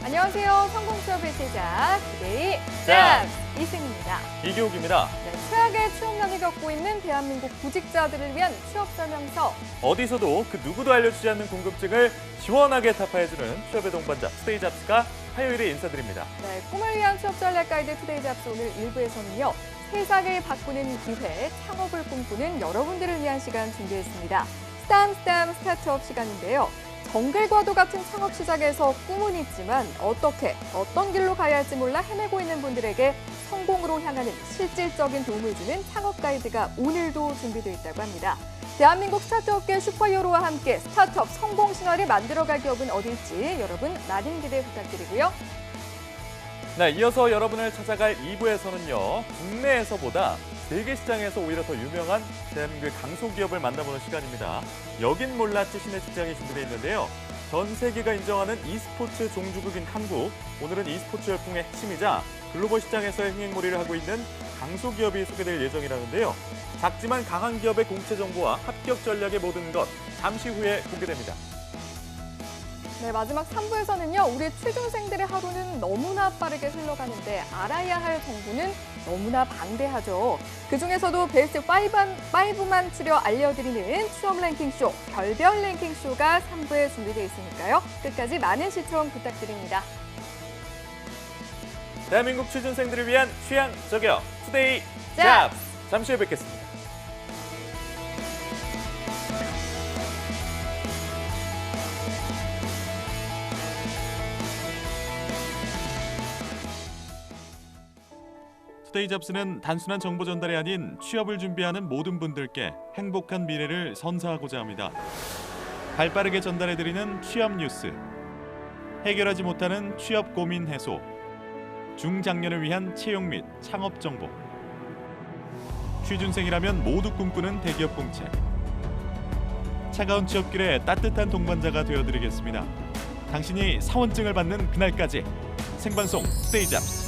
안녕하세요. 성공 취업의 시작, 투데이 짭! 이승입니다. 이교욱입니다. 네, 최악의 취업난을 겪고 있는 대한민국 구직자들을 위한 취업 설명서. 어디서도 그 누구도 알려주지 않는 궁금증을 시원하게 타파해주는 취업의 동반자 투데이 잡스가 화요일에 인사드립니다. 네, 꿈을 위한 취업 전략 가이드 투데이 잡스 오늘 1부에서는요. 세상을 바꾸는 기회, 창업을 꿈꾸는 여러분들을 위한 시간 준비했습니다. 스탐 스타트업 시간인데요. 정글과도 같은 창업 시작에서 꿈은 있지만 어떤 길로 가야 할지 몰라 헤매고 있는 분들에게 성공으로 향하는 실질적인 도움을 주는 창업 가이드가 오늘도 준비되어 있다고 합니다. 대한민국 스타트업계 슈퍼히어로와 함께 스타트업 성공 신화를 만들어갈 기업은 어딜지 여러분 많은 기대 부탁드리고요. 네, 이어서 여러분을 찾아갈 2부에서는요. 국내에서보다 세계 시장에서 오히려 더 유명한 대한민국의 강소기업을 만나보는 시간입니다. 여긴 몰랐지 신의 직장이 준비되어 있는데요. 전 세계가 인정하는 e스포츠 종주국인 한국. 오늘은 e스포츠 열풍의 핵심이자 글로벌 시장에서의 흥행몰이를 하고 있는 강소기업이 소개될 예정이라는데요. 작지만 강한 기업의 공채 정보와 합격 전략의 모든 것 잠시 후에 공개됩니다. 네, 마지막 3부에서는요. 우리 취준생들의 하루는 너무나 빠르게 흘러가는데 알아야 할 정보는 너무나 방대하죠. 그중에서도 베스트 5만 추려 알려드리는 취업 랭킹쇼, 별별 랭킹쇼가 3부에 준비되어 있으니까요. 끝까지 많은 시청 부탁드립니다. 대한민국 취준생들을 위한 취향 저격 투데이 짭! 잡스! 잠시 후에 뵙겠습니다. 투데이 잡스는 단순한 정보 전달이 아닌 취업을 준비하는 모든 분들께 행복한 미래를 선사하고자 합니다. 발빠르게 전달해드리는 취업 뉴스, 해결하지 못하는 취업 고민 해소, 중장년을 위한 채용 및 창업 정보, 취준생이라면 모두 꿈꾸는 대기업 공채, 차가운 취업길에 따뜻한 동반자가 되어드리겠습니다. 당신이 사원증을 받는 그날까지 생방송 투데이 잡스.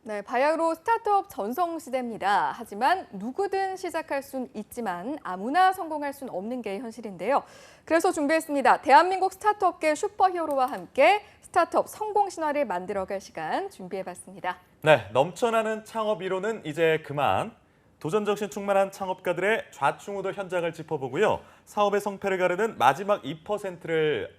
네, 바야흐로 스타트업 전성 시대입니다. 하지만 누구든 시작할 순 있지만 아무나 성공할 순 없는 게 현실인데요. 그래서 준비했습니다. 대한민국 스타트업계 슈퍼히어로와 함께 스타트업 성공 신화를 만들어갈 시간 준비해봤습니다. 네, 넘쳐나는 창업 이론은 이제 그만. 도전정신 충만한 창업가들의 좌충우돌 현장을 짚어보고요. 사업의 성패를 가르는 마지막 2%를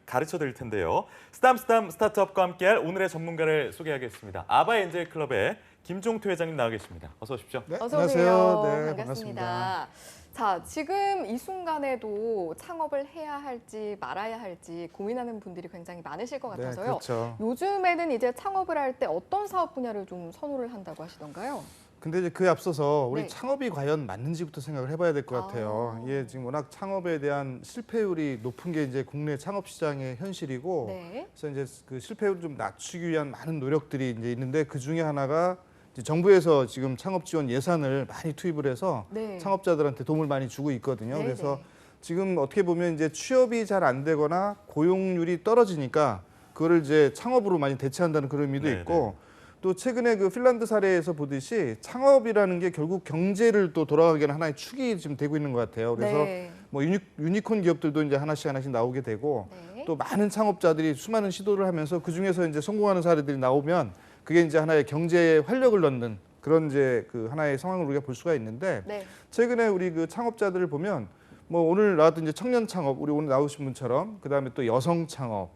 가르쳐 드릴 텐데요. 스타트업과 함께할 오늘의 전문가를 소개하겠습니다. 아바엔젤클럽의 김종태 회장님 나와 계십니다. 어서 오십시오. 네, 어서 안녕하세요. 오세요. 네, 반갑습니다. 자, 지금 이 순간에도 창업을 해야 할지 말아야 할지 고민하는 분들이 굉장히 많으실 것 같아서요. 네, 그렇죠. 요즘에는 이제 창업을 할 때 어떤 사업 분야를 좀 선호를 한다고 하시던가요? 근데 이제 그에 앞서서 우리 네. 창업이 과연 맞는지부터 생각을 해봐야 될 것 같아요. 이게 지금 워낙 창업에 대한 실패율이 높은 게 이제 국내 창업 시장의 현실이고, 네. 그래서 이제 그 실패율을 좀 낮추기 위한 많은 노력들이 이제 있는데 그 중에 하나가 이제 정부에서 지금 창업 지원 예산을 많이 투입을 해서 네. 창업자들한테 도움을 많이 주고 있거든요. 네, 그래서 네. 지금 어떻게 보면 이제 취업이 잘 안 되거나 고용률이 떨어지니까 그거를 이제 창업으로 많이 대체한다는 그런 의미도 네, 있고. 또 최근에 그 핀란드 사례에서 보듯이 창업이라는 게 결국 경제를 또 돌아가게 하는 하나의 축이 지금 되고 있는 것 같아요. 그래서 네. 뭐 유니콘 기업들도 이제 하나씩 나오게 되고 네. 또 많은 창업자들이 수많은 시도를 하면서 그 중에서 이제 성공하는 사례들이 나오면 그게 이제 하나의 경제에 활력을 넣는 그런 이제 그 하나의 상황을 우리가 볼 수가 있는데 네. 최근에 우리 그 창업자들을 보면 뭐 오늘 나왔던 이제 청년 창업, 우리 오늘 나오신 분처럼 그다음에 또 여성 창업,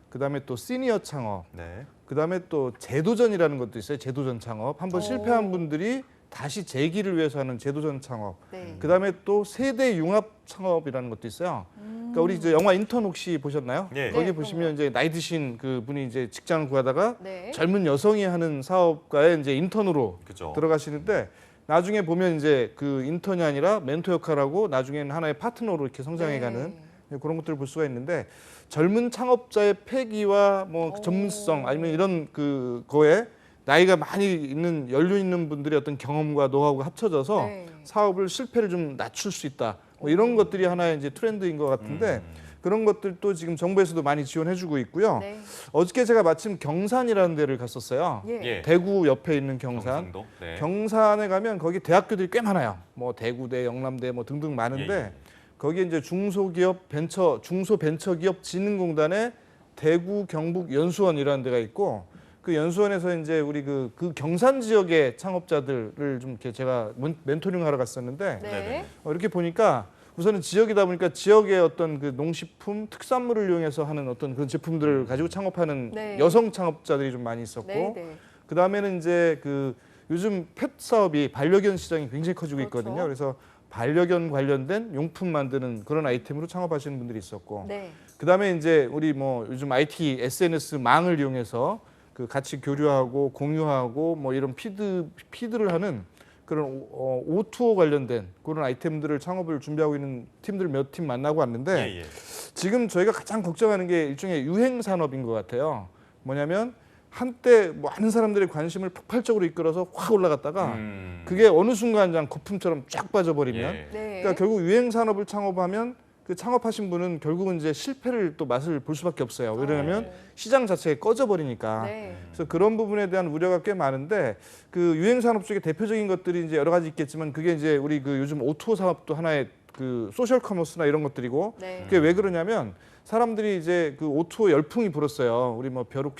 그다음에 또 시니어 창업, 네. 그다음에 또 재도전이라는 것도 있어요. 재도전 창업. 한번 오. 실패한 분들이 다시 재기를 위해서 하는 재도전 창업. 네. 그다음에 또 세대 융합 창업이라는 것도 있어요. 그러니까 우리 이제 영화 인턴 혹시 보셨나요? 예. 거기 네, 보시면 이제 나이 드신 그 분이 이제 직장을 구하다가 네. 젊은 여성이 하는 사업가에 이제 인턴으로 그죠. 들어가시는데 나중에 보면 이제 그 인턴이 아니라 멘토 역할하고 나중에는 하나의 파트너로 이렇게 성장해가는 그런 것들을 볼 수가 있는데 젊은 창업자의 패기와 뭐 전문성 아니면 이런 그거에 나이가 많이 있는 연륜 있는 분들의 어떤 경험과 노하우가 합쳐져서 네. 사업을 실패를 좀 낮출 수 있다. 뭐 이런 것들이 하나의 이제 트렌드인 것 같은데 그런 것들도 지금 정부에서도 많이 지원해주고 있고요. 네. 어저께 제가 마침 경산이라는 데를 갔었어요. 예. 예. 대구 옆에 있는 경산. 경상도. 네. 경산에 가면 거기 대학교들이 꽤 많아요. 뭐 대구대, 영남대 뭐 등등 많은데 예, 예. 거기에 이제 중소벤처기업진흥공단의 대구 경북 연수원이라는 데가 있고 그 연수원에서 이제 우리 그 경산 지역의 창업자들을 좀 이렇게 제가 멘토링하러 갔었는데 네. 이렇게 보니까 우선은 지역이다 보니까 지역의 어떤 그 농식품 특산물을 이용해서 하는 어떤 그런 제품들을 가지고 창업하는 네. 여성 창업자들이 좀 많이 있었고 네. 네. 그 다음에는 이제 그 요즘 펫 사업이 반려견 시장이 굉장히 커지고 그렇죠. 있거든요. 그래서 반려견 관련된 용품 만드는 그런 아이템으로 창업하시는 분들이 있었고, 네. 그 다음에 이제 우리 뭐 요즘 IT, SNS 망을 이용해서 그 같이 교류하고 공유하고 뭐 이런 피드를 하는 그런 O2O 관련된 그런 아이템들을 창업을 준비하고 있는 팀들 몇 팀 만나고 왔는데 예, 예. 지금 저희가 가장 걱정하는 게 일종의 유행 산업인 것 같아요. 뭐냐면 한때 많은 사람들의 관심을 폭발적으로 이끌어서 확 올라갔다가 그게 어느 순간 거품처럼 쫙 빠져버리면 예. 네. 그러니까 결국 유행 산업을 창업하면 그 창업하신 분은 결국은 이제 실패를 또 맛을 볼 수밖에 없어요. 왜냐하면 시장 자체가 꺼져버리니까. 네. 그래서 그런 부분에 대한 우려가 꽤 많은데 그 유행 산업 쪽에 대표적인 것들이 이제 여러 가지 있겠지만 그게 이제 우리 그 요즘 오토 사업도 하나의 그 소셜 커머스나 이런 것들이고 네. 그게 왜 그러냐면 사람들이 이제 그 오토 열풍이 불었어요. 우리 뭐 벼룩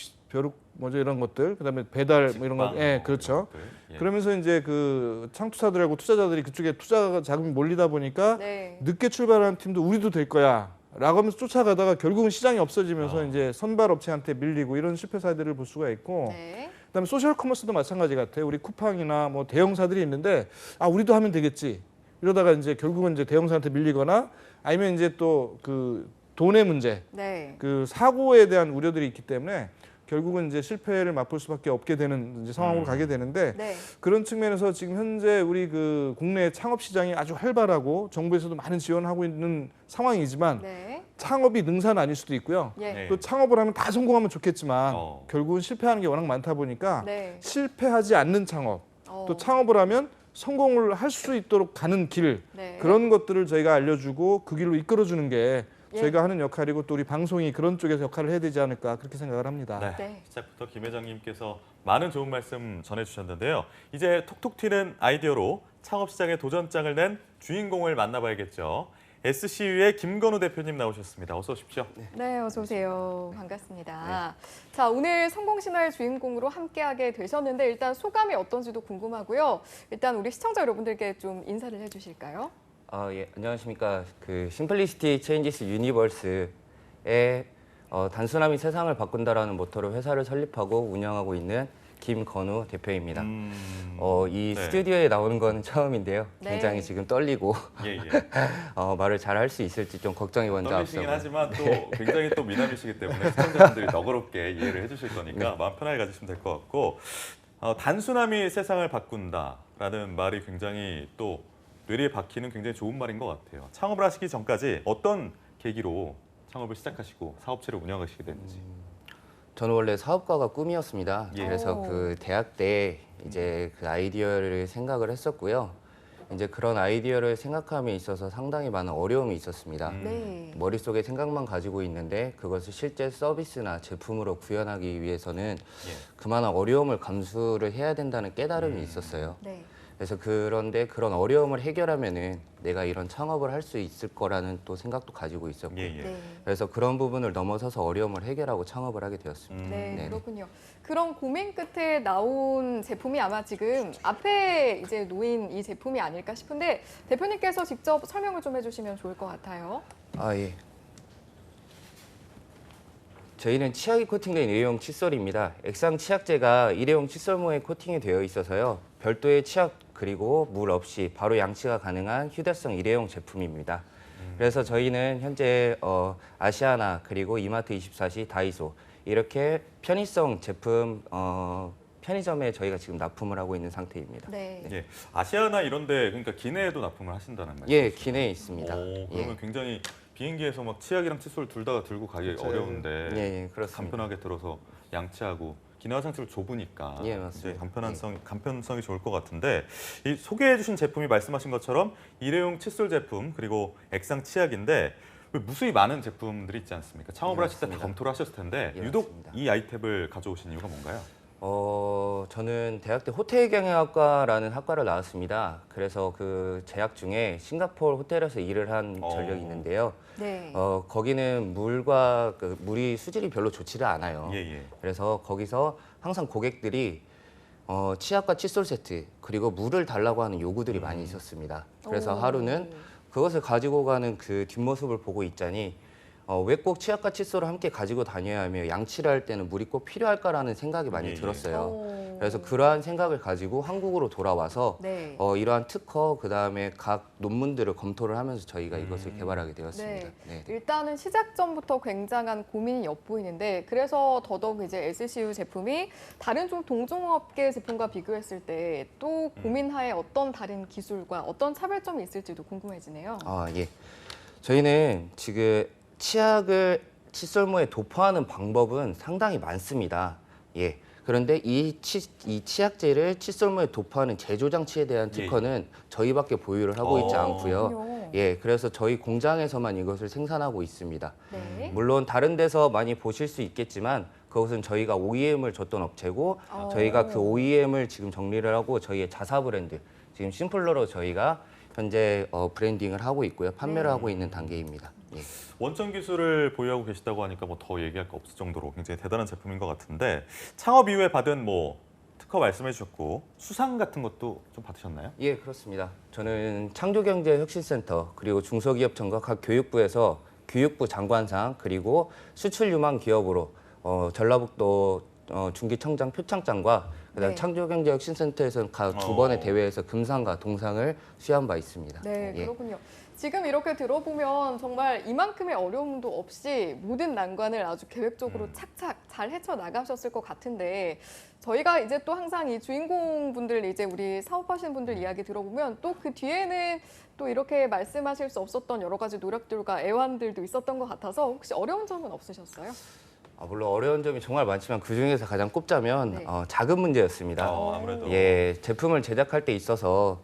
뭐죠 이런 것들 그다음에 배달 뭐 이런 거 예, 그렇죠. 예. 그러면서 이제 그 창투사들하고 투자자들이 그쪽에 투자 자금이 몰리다 보니까 네. 늦게 출발하는 팀도 우리도 될 거야. 라고 하면서 쫓아가다가 결국은 시장이 없어지면서 이제 선발 업체한테 밀리고 이런 실패 사례들을 볼 수가 있고 네. 그다음에 소셜 커머스도 마찬가지 같아요. 우리 쿠팡이나 뭐 대형사들이 있는데 아 우리도 하면 되겠지. 이러다가 이제 결국은 이제 대형사한테 밀리거나 아니면 이제 또 그 돈의 문제, 네. 그 사고에 대한 우려들이 있기 때문에 결국은 이제 실패를 맛볼 수밖에 없게 되는 이제 상황으로 가게 되는데 네. 그런 측면에서 지금 현재 우리 그 국내 창업 시장이 아주 활발하고 정부에서도 많은 지원하고 있는 상황이지만 네. 창업이 능사는 아닐 수도 있고요. 예. 네. 또 창업을 하면 다 성공하면 좋겠지만 어. 결국은 실패하는 게 워낙 많다 보니까 네. 실패하지 않는 창업 어. 또 창업을 하면 성공을 할 수 있도록 가는 길 네. 그런 것들을 저희가 알려주고 그 길로 이끌어주는 게 예. 저희가 하는 역할이고 또 우리 방송이 그런 쪽에서 역할을 해야 되지 않을까 그렇게 생각을 합니다. 네. 네. 시작부터 김 회장님께서 많은 좋은 말씀 전해주셨는데요. 이제 톡톡 튀는 아이디어로 창업 시장에 도전장을 낸 주인공을 만나봐야겠죠. SCU의 김건우 대표님 나오셨습니다. 어서 오십시오. 네, 어서 오세요. 반갑습니다. 자, 오늘 성공신화의 주인공으로 함께하게 되셨는데 일단 소감이 어떤지도 궁금하고요. 일단 우리 시청자 여러분들께 좀 인사를 해주실까요? 예, 안녕하십니까. 그 심플리시티 체인지스 유니버스의 단순함이 세상을 바꾼다라는 모토로 회사를 설립하고 운영하고 있는 김건우 대표입니다. 이 네. 스튜디오에 나오는 건 처음인데요. 네. 굉장히 지금 떨리고 예, 예. 말을 잘 할 수 있을지 좀 걱정이 먼저 떨리시긴 앞서고. 하지만 또 굉장히 또 미남이시기 때문에 시청자분들이 너그럽게 이해를 해주실 거니까 마음 편하게 가지시면 될 것 같고 단순함이 세상을 바꾼다라는 말이 굉장히 또 뇌리에 박히는 굉장히 좋은 말인 것 같아요. 창업을 하시기 전까지 어떤 계기로 창업을 시작하시고 사업체를 운영하시게 됐는지. 저는 원래 사업가가 꿈이었습니다. 예. 그래서 오. 그 대학 때 이제 그 아이디어를 생각을 했었고요. 이제 그런 아이디어를 생각함에 있어서 상당히 많은 어려움이 있었습니다. 네. 머릿속에 생각만 가지고 있는데 그것을 실제 서비스나 제품으로 구현하기 위해서는 예. 그만한 어려움을 감수를 해야 된다는 깨달음이 있었어요. 네. 그래서 그런데 그런 어려움을 해결하면은 내가 이런 창업을 할 수 있을 거라는 또 생각도 가지고 있었고 예, 예. 네. 그래서 그런 부분을 넘어서서 어려움을 해결하고 창업을 하게 되었습니다. 네, 네네. 그렇군요. 그런 고민 끝에 나온 제품이 아마 지금 앞에 이제 놓인 이 제품이 아닐까 싶은데 대표님께서 직접 설명을 좀 해주시면 좋을 것 같아요. 예. 저희는 치약이 코팅된 일회용 칫솔입니다. 액상 치약제가 일회용 칫솔모에 코팅이 되어 있어서요. 별도의 치약 그리고 물 없이 바로 양치가 가능한 휴대성 일회용 제품입니다. 그래서 저희는 현재 아시아나 그리고 이마트24시, 다이소 이렇게 편의성 제품 편의점에 저희가 지금 납품을 하고 있는 상태입니다. 네. 예. 아시아나 이런데 그러니까 기내에도 납품을 하신다는 말이죠. 예, 기내에 있습니다. 그러면 예. 굉장히 비행기에서 막 치약이랑 칫솔 둘 다 들고 가기 그렇죠. 어려운데 예, 그렇습니다. 간편하게 들어서 양치하고 기내 화장실을 좁으니까 예, 맞습니다. 이제 간편성이 좋을 것 같은데 이 소개해주신 제품이 말씀하신 것처럼 일회용 칫솔 제품 그리고 액상 치약인데 무수히 많은 제품들이 있지 않습니까? 창업을 하실 때 다 맞습니다. 검토를 하셨을 텐데 예, 유독 맞습니다. 이 아이템을 가져오신 이유가 뭔가요? 저는 대학 때 호텔 경영학과라는 학과를 나왔습니다. 그래서 그 재학 중에 싱가포르 호텔에서 일을 한 전력이 있는데요. 네. 거기는 물과 그 물이 수질이 별로 좋지를 않아요. 예. 그래서 거기서 항상 고객들이 치약과 칫솔 세트 그리고 물을 달라고 하는 요구들이 많이 있었습니다. 그래서 오. 하루는 그것을 가지고 가는 그 뒷모습을 보고 있자니 왜 꼭 치약과 칫솔을 함께 가지고 다녀야 하며 양치를 할 때는 물이 꼭 필요할까라는 생각이 많이 예. 들었어요. 오. 그래서 그러한 생각을 가지고 한국으로 돌아와서 네. 이러한 특허 그다음에 각 논문들을 검토를 하면서 저희가 이것을 개발하게 되었습니다. 네. 일단은 시작 전부터 굉장한 고민이 엿보이는데 그래서 더더욱 이제 SCU 제품이 다른 좀 동종업계 제품과 비교했을 때 또 고민하에 어떤 다른 기술과 어떤 차별점이 있을지도 궁금해지네요. 예. 저희는 지금 치약을 칫솔모에 도포하는 방법은 상당히 많습니다. 예. 그런데 이 치약제를 칫솔모에 도포하는 제조 장치에 대한 특허는 저희밖에 보유를 하고 있지 않고요. 그렇군요. 예, 그래서 저희 공장에서만 이것을 생산하고 있습니다. 네. 물론 다른 데서 많이 보실 수 있겠지만 그것은 저희가 OEM을 줬던 업체고 저희가 그 OEM을 지금 정리를 하고 저희의 자사 브랜드 지금 심플러로 저희가 현재 브랜딩을 하고 있고요. 판매를 하고 있는 단계입니다. 예. 원천 기술을 보유하고 계시다고 하니까 뭐 더 얘기할 거 없을 정도로 굉장히 대단한 제품인 것 같은데 창업 이후에 받은 뭐 특허 말씀해 주셨고 수상 같은 것도 좀 받으셨나요? 예, 그렇습니다. 저는 창조경제혁신센터 그리고 중소기업청과 각 교육부에서 교육부 장관상 그리고 수출 유망 기업으로 전라북도 중기청장 표창장과 그다음 네. 창조경제혁신센터에서는 각 두 번의 대회에서 금상과 동상을 수여한 바 있습니다. 네, 예. 그렇군요. 지금 이렇게 들어보면 정말 이만큼의 어려움도 없이 모든 난관을 아주 계획적으로 착착 잘 헤쳐나가셨을 것 같은데 저희가 이제 또 항상 이 주인공분들 이제 우리 사업하시는 분들 이야기 들어보면 또 그 뒤에는 또 이렇게 말씀하실 수 없었던 여러 가지 노력들과 애환들도 있었던 것 같아서 혹시 어려운 점은 없으셨어요? 물론 어려운 점이 정말 많지만 그 중에서 가장 꼽자면 네. 자금 문제였습니다. 아무래도 예, 제품을 제작할 때 있어서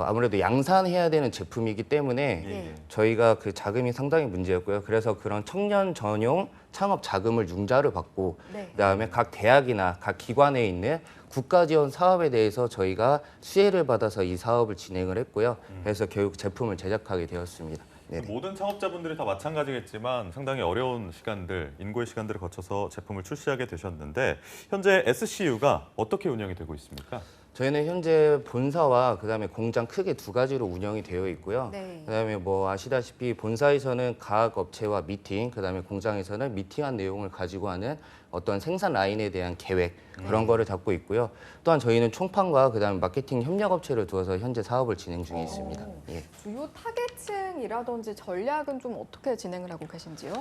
아무래도 양산해야 되는 제품이기 때문에 네. 저희가 그 자금이 상당히 문제였고요. 그래서 그런 청년 전용 창업 자금을 융자를 받고 네. 그다음에 각 대학이나 각 기관에 있는 국가 지원 사업에 대해서 저희가 수혜를 받아서 이 사업을 진행을 했고요. 그래서 결국 제품을 제작하게 되었습니다. 네네. 모든 창업자분들이 다 마찬가지겠지만 상당히 어려운 시간들, 인고의 시간들을 거쳐서 제품을 출시하게 되셨는데 현재 SCU가 어떻게 운영이 되고 있습니까? 저희는 현재 본사와 그다음에 공장 크게 두 가지로 운영이 되어 있고요. 네. 그다음에 뭐 아시다시피 본사에서는 각 업체와 미팅, 그다음에 공장에서는 미팅한 내용을 가지고 하는 어떤 생산 라인에 대한 계획 그런 거를 잡고 있고요. 또한 저희는 총판과 그다음에 마케팅 협력 업체를 두어서 현재 사업을 진행 중에 있습니다. 예. 주요 타겟층이라든지 전략은 좀 어떻게 진행을 하고 계신지요?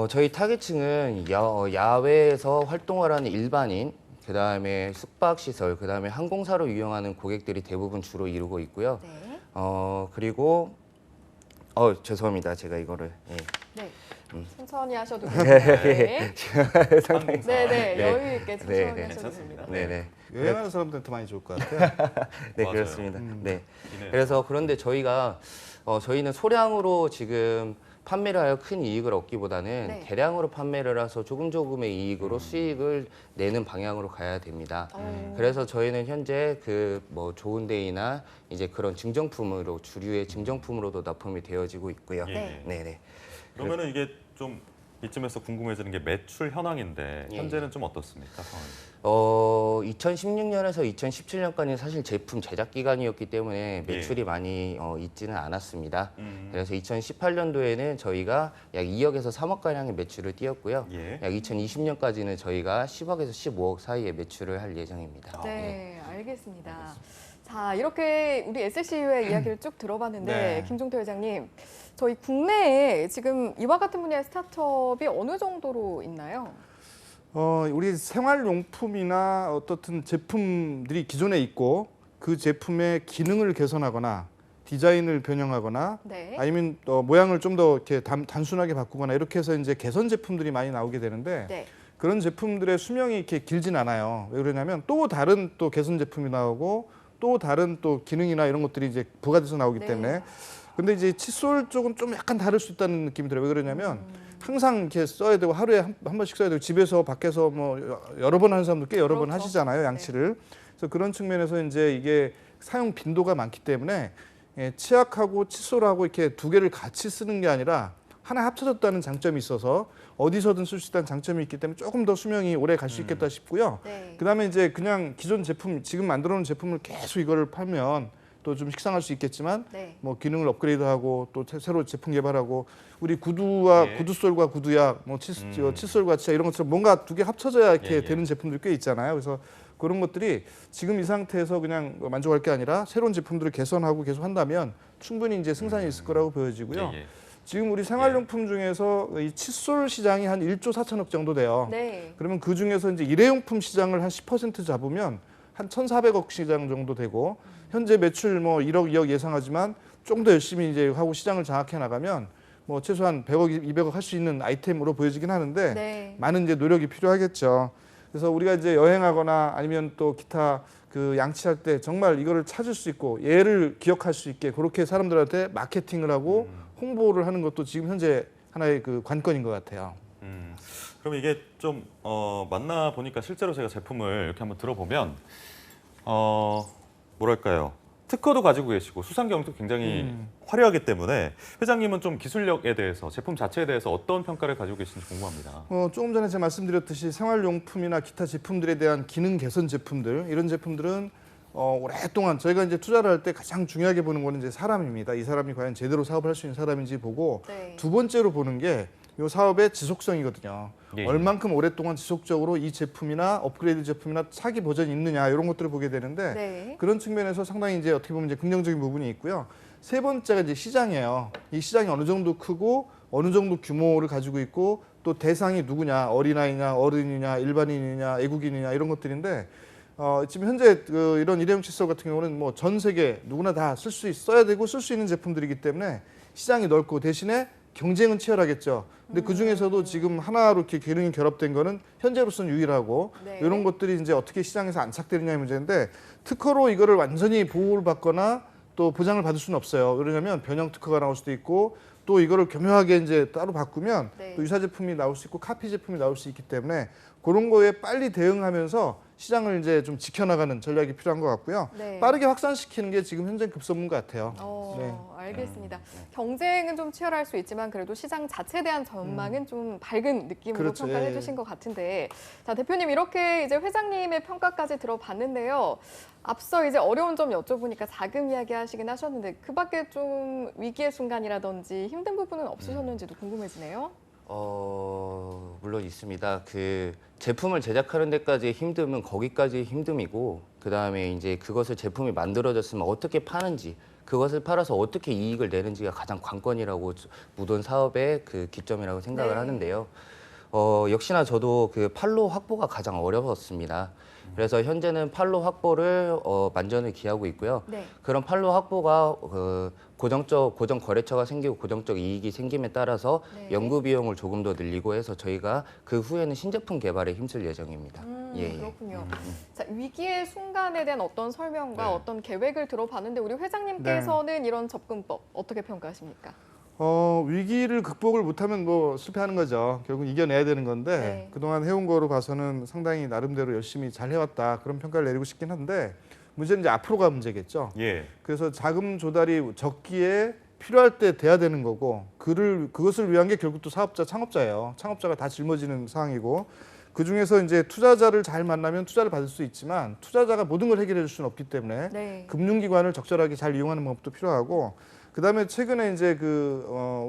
저희 타겟층은 야외에서 활동을 하는 일반인, 그다음에 숙박시설, 그다음에 항공사로 이용하는 고객들이 대부분 주로 이루고 있고요. 네. 그리고 죄송합니다. 제가 이거를 네. 천천히 하셔도 됩니다. 네. 항공사. 네네. 네. 여유 있게 천천히 네, 네. 하셔도 괜찮습니다. 됩니다. 네네. 여행하는 사람들한테 많이 좋을 것 같아요. 네, 맞아요. 그렇습니다. 네. 기네요. 그래서 그런데 저희는 소량으로 지금 판매를 하여 큰 이익을 얻기보다는 네. 대량으로 판매를 해서 조금의 이익으로 수익을 내는 방향으로 가야 됩니다. 그래서 저희는 현재 그 뭐 좋은데이나 이제 그런 증정품으로 주류의 증정품으로도 납품이 되어지고 있고요. 예, 네. 예. 네네. 그러면은 이게 좀 이쯤에서 궁금해지는 게 매출 현황인데 예, 현재는 좀 어떻습니까? 상황이? 2016년에서 2017년까지는 사실 제품 제작 기간이었기 때문에 예. 매출이 많이 있지는 않았습니다. 음. 그래서 2018년도에는 저희가 약 2억에서 3억 가량의 매출을 띄었고요. 예. 약 2020년까지는 저희가 10억에서 15억 사이의 매출을 할 예정입니다. 네, 알겠습니다. 자, 이렇게 우리 SCU의 이야기를 쭉 들어봤는데 네. 김종태 회장님, 저희 국내에 지금 이와 같은 분야의 스타트업이 어느 정도로 있나요? 우리 생활용품이나 어떻든 제품들이 기존에 있고 그 제품의 기능을 개선하거나 디자인을 변형하거나 네. 아니면 모양을 좀 더 이렇게 단순하게 바꾸거나 이렇게 해서 이제 개선 제품들이 많이 나오게 되는데 네. 그런 제품들의 수명이 이렇게 길진 않아요. 왜 그러냐면 또 다른 또 개선 제품이 나오고 또 다른 또 기능이나 이런 것들이 이제 부과돼서 나오기 네. 때문에 근데 이제 칫솔 쪽은 좀 약간 다를 수 있다는 느낌이 들어요. 왜 그러냐면 항상 이렇게 써야 되고 하루에 한 번씩 써야 되고 집에서 밖에서 뭐 여러 번 하는 사람도 꽤 여러 번 그렇죠. 하시잖아요, 양치를. 그래서 그런 측면에서 이제 이게 사용 빈도가 많기 때문에 치약하고 칫솔하고 이렇게 두 개를 같이 쓰는 게 아니라 하나 합쳐졌다는 장점이 있어서 어디서든 쓸 수 있다는 장점이 있기 때문에 조금 더 수명이 오래 갈 수 있겠다 싶고요. 네. 그다음에 이제 그냥 기존 제품 지금 만들어 놓은 제품을 계속 이거를 팔면 또 좀 식상할 수 있겠지만 네. 뭐 기능을 업그레이드하고 또 새로 제품 개발하고 우리 구두와 예. 구두솔과 구두약, 뭐 칫솔과 치약 이런 것처럼 뭔가 두 개 합쳐져야 이렇게 예, 예. 되는 제품들이 꽤 있잖아요. 그래서 그런 것들이 지금 이 상태에서 그냥 만족할 게 아니라 새로운 제품들을 개선하고 계속 한다면 충분히 이제 승산이 있을 거라고 보여지고요. 예, 예. 지금 우리 생활용품 중에서 이 칫솔 시장이 한 1조 4천억 정도 돼요. 네. 그러면 그 중에서 이제 일회용품 시장을 한 10% 잡으면 한 1,400억 시장 정도 되고 현재 매출 뭐 1억, 2억 예상하지만 좀 더 열심히 이제 하고 시장을 장악해 나가면 뭐 최소한 100억, 200억 할 수 있는 아이템으로 보여지긴 하는데 네. 많은 이제 노력이 필요하겠죠. 그래서 우리가 이제 여행하거나 아니면 또 기타 그 양치할 때 정말 이거를 찾을 수 있고 얘를 기억할 수 있게 그렇게 사람들한테 마케팅을 하고 홍보를 하는 것도 지금 현재 하나의 그 관건인 것 같아요. 그럼 이게 좀 만나 보니까 실제로 제가 제품을 이렇게 한번 들어보면 뭐랄까요? 특허도 가지고 계시고 수상 경력도 굉장히 화려하기 때문에 회장님은 좀 기술력에 대해서 제품 자체에 대해서 어떤 평가를 가지고 계신지 궁금합니다. 조금 전에 제가 말씀드렸듯이 생활용품이나 기타 제품들에 대한 기능 개선 제품들 이런 제품들은 오랫동안 저희가 이제 투자를 할 때 가장 중요하게 보는 거는 이제 사람입니다. 이 사람이 과연 제대로 사업을 할 수 있는 사람인지 보고 네. 두 번째로 보는 게 이 사업의 지속성이거든요. 예, 예. 얼만큼 오랫동안 지속적으로 이 제품이나 업그레이드 제품이나 차기 버전이 있느냐 이런 것들을 보게 되는데 네. 그런 측면에서 상당히 이제 어떻게 보면 이제 긍정적인 부분이 있고요. 세 번째가 이제 시장이에요. 이 시장이 어느 정도 크고 어느 정도 규모를 가지고 있고 또 대상이 누구냐, 어린아이냐, 어른이냐, 일반인이냐, 외국인이냐 이런 것들인데 지금 현재 이런 일회용 칫솔 같은 경우는 뭐 전 세계 누구나 다 써야 되고 쓸 수 있는 제품들이기 때문에 시장이 넓고 대신에 경쟁은 치열하겠죠. 근데 그 중에서도 지금 하나로 이렇게 기능이 결합된 거는 현재로서는 유일하고 네. 이런 것들이 이제 어떻게 시장에서 안착되느냐의 문제인데 특허로 이거를 완전히 보호를 받거나 또 보장을 받을 수는 없어요. 왜냐하면 변형 특허가 나올 수도 있고 또 이거를 교묘하게 이제 따로 바꾸면 네. 또 유사 제품이 나올 수 있고 카피 제품이 나올 수 있기 때문에 그런 거에 빨리 대응하면서 시장을 이제 좀 지켜나가는 전략이 필요한 것 같고요. 네. 빠르게 확산시키는 게 지금 현재 급선무인 것 같아요. 네. 알겠습니다. 경쟁은 좀 치열할 수 있지만 그래도 시장 자체에 대한 전망은 좀 밝은 느낌으로 그렇죠. 평가를 예. 해주신 것 같은데, 자 대표님 이렇게 이제 회장님의 평가까지 들어봤는데요. 앞서 이제 어려운 점 여쭤보니까 자금 이야기하시긴 하셨는데 그밖에 좀 위기의 순간이라든지 힘든 부분은 없으셨는지도 궁금해지네요. 물론 있습니다. 그 제품을 제작하는 데까지 힘듦은 거기까지 힘듦이고 그다음에 이제 그것을 제품이 만들어졌으면 어떻게 파는지 그것을 팔아서 어떻게 이익을 내는지가 가장 관건이라고 무돈 사업의 그 기점이라고 생각을 네. 하는데요. 역시나 저도 그 판로 확보가 가장 어려웠습니다. 그래서 현재는 판로 확보를 만전을 기하고 있고요. 네. 그런 판로 확보가 고정 거래처가 생기고 고정적 이익이 생김에 따라서 네. 연구 비용을 조금 더 늘리고 해서 저희가 그 후에는 신제품 개발에 힘쓸 예정입니다. 예. 그렇군요. 자, 위기의 순간에 대한 어떤 설명과 네. 어떤 계획을 들어봤는데 우리 회장님께서는 이런 접근법 어떻게 평가하십니까? 위기를 극복을 못하면 뭐 실패하는 거죠. 결국 이겨내야 되는 건데 네. 그동안 해온 거로 봐서는 상당히 나름대로 열심히 잘 해왔다 그런 평가를 내리고 싶긴 한데 문제는 이제 앞으로가 문제겠죠. 예. 그래서 자금 조달이 적기에 필요할 때 돼야 되는 거고 그것을 위한 게 결국 또 창업자예요. 창업자가 다 짊어지는 상황이고 그 중에서 이제 투자자를 잘 만나면 투자를 받을 수 있지만 투자자가 모든 걸 해결해 줄 수는 없기 때문에 네. 금융기관을 적절하게 잘 이용하는 방법도 필요하고 그다음에 최근에 이제